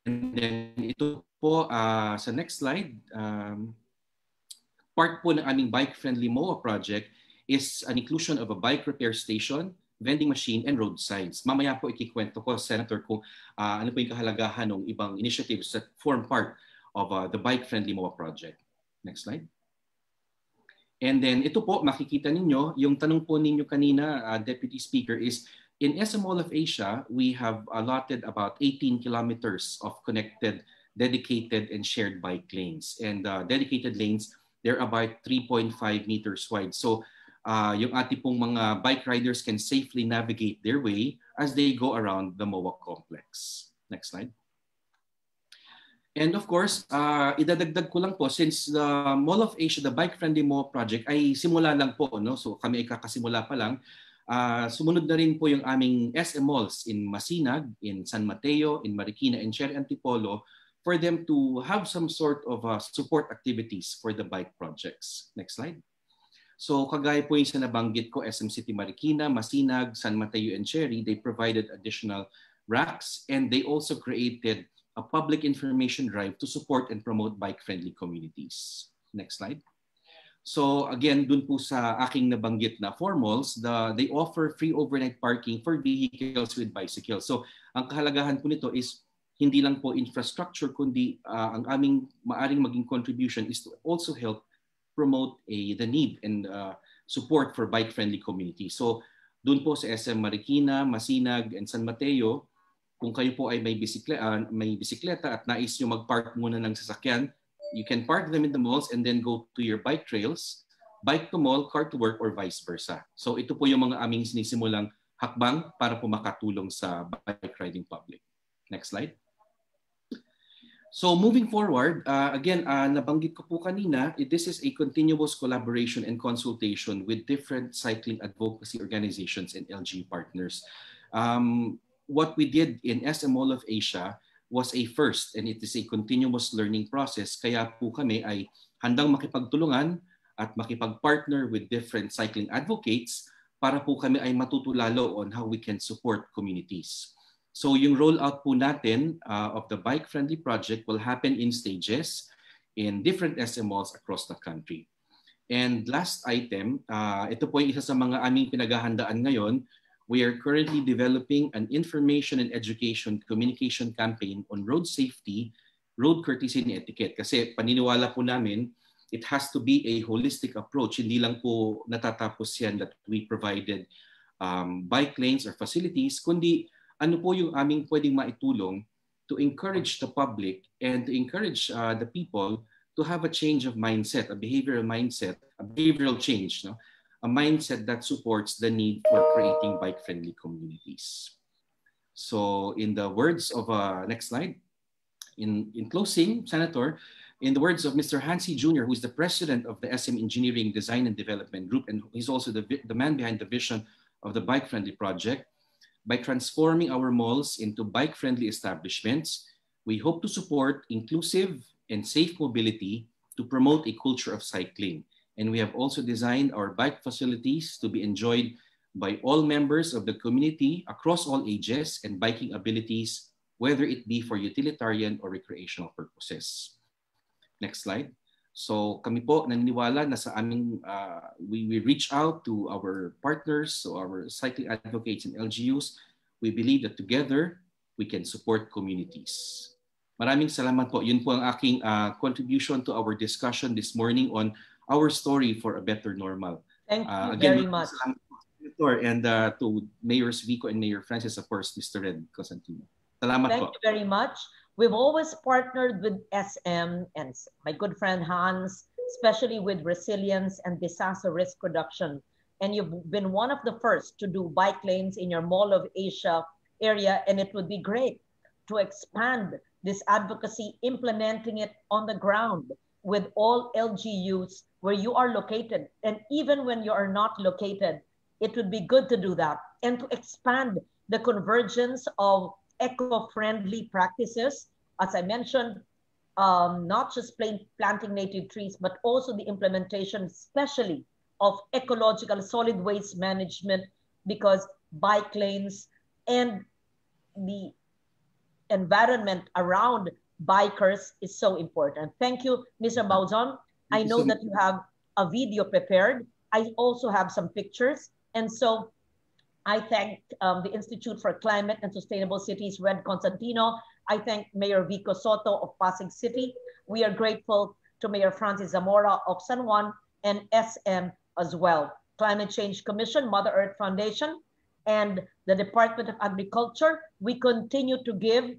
And then ito po sa next slide, part po ng aming bike-friendly MOA project is an inclusion of a bike repair station, vending machine, and road signs. Mamaya po ikikwento ko, Senator, kung ano po yung kahalagahan ng ibang initiatives that form part of the bike-friendly MOA project. Next slide. And then ito po, makikita ninyo, yung tanong po ninyo kanina, Deputy Speaker, is in SM Mall of Asia, we have allotted about 18 kilometers of connected, dedicated, and shared bike lanes. And dedicated lanes, they're about 3.5 meters wide. So yung ating pong mga bike riders can safely navigate their way as they go around the MOA complex. Next slide. And of course, idadagdag ko lang po, since the Mall of Asia, the bike-friendly MOA project ay simula lang po, no? So kami ay kakasimula pa lang. Sumunod na rin po yung aming SM malls in Masinag, in San Mateo, in Marikina, and Cherry Antipolo for them to have some sort of support activities for the bike projects. Next slide. So kagaya po yung sa nabanggit ko, SM City Marikina, Masinag, San Mateo, and Cherry, they provided additional racks and they also created a public information drive to support and promote bike-friendly communities. Next slide. So again, dun po sa aking nabanggit na 4 malls, they offer free overnight parking for vehicles with bicycles. So ang kahalagahan po nito is hindi lang po infrastructure, kundi ang aming maaring maging contribution is to also help promote the need and support for bike-friendly communities. So dun po sa SM Marikina, Masinag, and San Mateo, kung kayo po ay may bisikleta at nais nyo mag-park muna ng sasakyan, you can park them in the malls and then go to your bike trails, bike to mall, car to work, or vice versa. So ito po yung mga aming sinisimulang hakbang para po makatulong sa bike riding public. Next slide. So moving forward, again, nabanggit ko po kanina, this is a continuous collaboration and consultation with different cycling advocacy organizations and LG partners. What we did in SM Mall of Asia was a first and it is a continuous learning process. Kaya po kami ay handang makipagtulungan at makipag-partner with different cycling advocates para po kami ay matutulalo on how we can support communities. So yung rollout po natin of the bike-friendly project will happen in stages in different SM malls across the country. And last item, ito po yung isa sa mga aming pinaghahandaan ngayon. We are currently developing an information and education communication campaign on road safety, road courtesy and etiquette. Kasi paniniwala po namin, it has to be a holistic approach. Hindi lang po natatapos yan that we provided bike lanes or facilities, kundi ano po yung aming pwedeng maitulong to encourage the public and to encourage the people to have a change of mindset, a behavioral mindset, a behavioral change, no? A mindset that supports the need for creating bike-friendly communities. So in the words of, next slide, in closing, Senator, in the words of Mr. Hansi Jr., who is the president of the SM Engineering Design and Development Group, and he's also the man behind the vision of the bike-friendly project, by transforming our malls into bike-friendly establishments, we hope to support inclusive and safe mobility to promote a culture of cycling. And we have also designed our bike facilities to be enjoyed by all members of the community across all ages and biking abilities, whether it be for utilitarian or recreational purposes. Next slide. So kami po naniniwala na sa aming, we reach out to our partners, so our cycling advocates and LGUs. We believe that together, we can support communities. Maraming salamat po. Yun po ang aking contribution to our discussion this morning on our story for a better normal. Thank you again, very much. And to Mayors Vico and Mayor Francis, of course, Mr. Red Cosentino. Salamat Thank po. you very much. We've always partnered with SM and my good friend Hans, especially with resilience and disaster risk reduction. And you've been one of the first to do bike lanes in your Mall of Asia area, and it would be great to expand this advocacy, implementing it on the ground with all LGUs where you are located. And even when you are not located, it would be good to do that and to expand the convergence of eco-friendly practices. As I mentioned, not just planting native trees, but also the implementation, especially of ecological solid waste management, because bike lanes and the environment around bikers is so important. Thank you, Mr. Bauzon. I know that you have a video prepared. I also have some pictures. And so I thank the Institute for Climate and Sustainable Cities, Red Cosentino. I thank Mayor Vico Soto of Pasig City. We are grateful to Mayor Francis Zamora of San Juan and SM as well. Climate Change Commission, Mother Earth Foundation, and the Department of Agriculture. We continue to give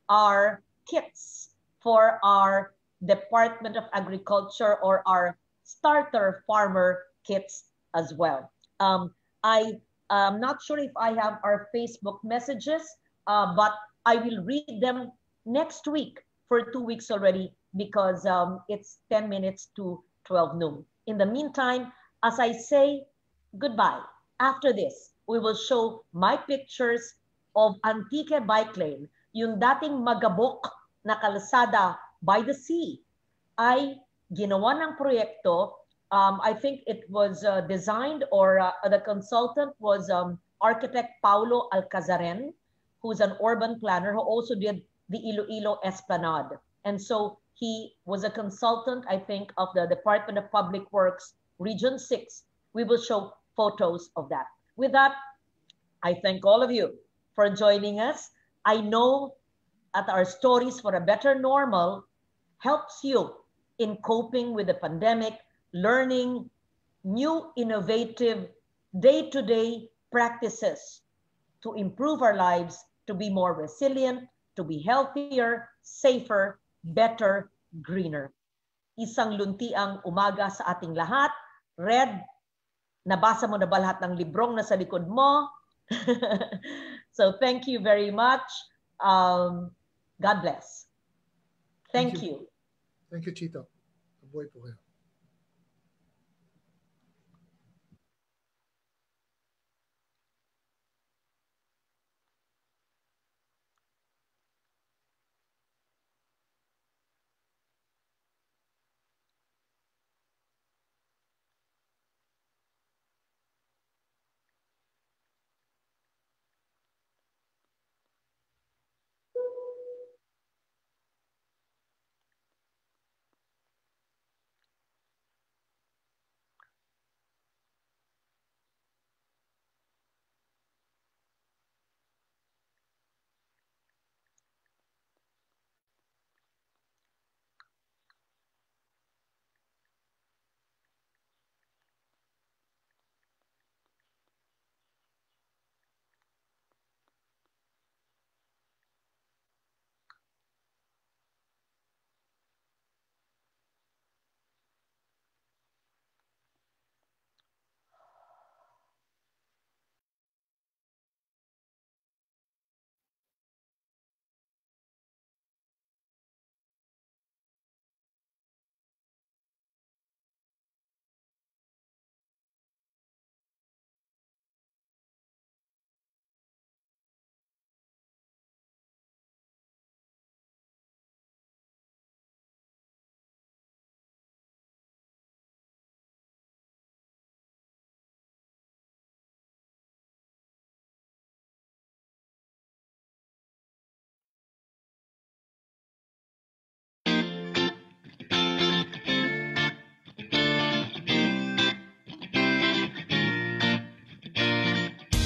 our kits for our Department of Agriculture or our starter farmer kits as well. I'm not sure if I have our Facebook messages, but I will read them next week for 2 weeks already because it's 10 minutes to 12 noon. In the meantime, as I say goodbye, after this, we will show my pictures of Antique Bike Lane, yung dating magabok na kalsada by the sea, ay ginawa ng proyekto. I think it was designed, or the consultant was architect Paulo Alcazaren, who's an urban planner who also did the Iloilo Esplanade. And so he was a consultant, I think, of the Department of Public Works, Region 6. We will show photos of that. With that, I thank all of you for joining us. I know that our Stories for a Better Normal helps you in coping with the pandemic, learning new innovative day-to-day practices to improve our lives, to be more resilient, to be healthier, safer, better, greener. Isang luntiang umaga sa ating lahat. Red, nabasa mo na ba lahat ng librong nasa likod mo? So thank you very much. God bless. Thank you. Thank you, Chito. Mabuhay po kayo.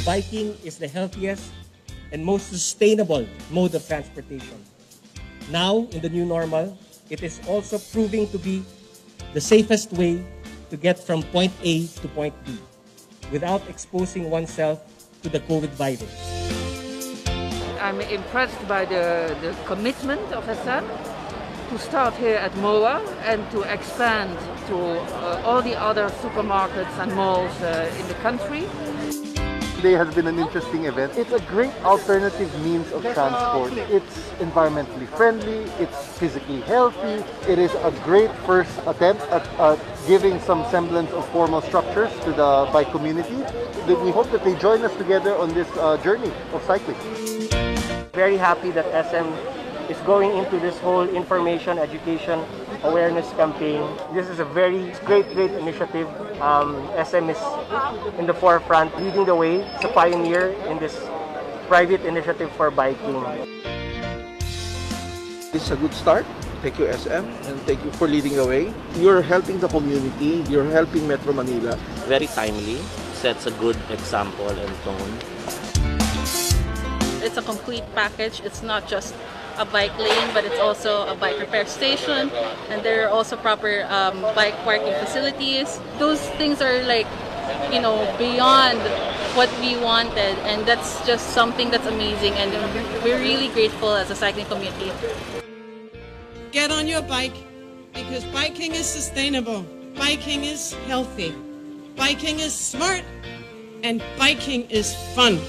Biking is the healthiest and most sustainable mode of transportation. Now, in the new normal, it is also proving to be the safest way to get from point A to point B without exposing oneself to the COVID virus. I'm impressed by the commitment of SM to start here at MOA and to expand to all the other supermarkets and malls in the country. Today has been an interesting event. It's a great alternative means of transport. It's environmentally friendly, it's physically healthy. It is a great first attempt at giving some semblance of formal structures to the bike community. We hope that they join us together on this journey of cycling. Very happy that SM is going into this whole information, education, awareness campaign. This is a very great initiative. SM is in the forefront, leading the way. It's a pioneer in this private initiative for biking. It's a good start. Thank you, SM, and thank you for leading the way. You're helping the community. You're helping Metro Manila. Very timely. Sets a good example and tone. It's a complete package. It's not just a bike lane, but it's also a bike repair station, and there are also proper bike parking facilities. Those things are like, you know, beyond what we wanted, and that's just something that's amazing, and we're really grateful as a cycling community. Get on your bike, because biking is sustainable, biking is healthy, biking is smart, and biking is fun.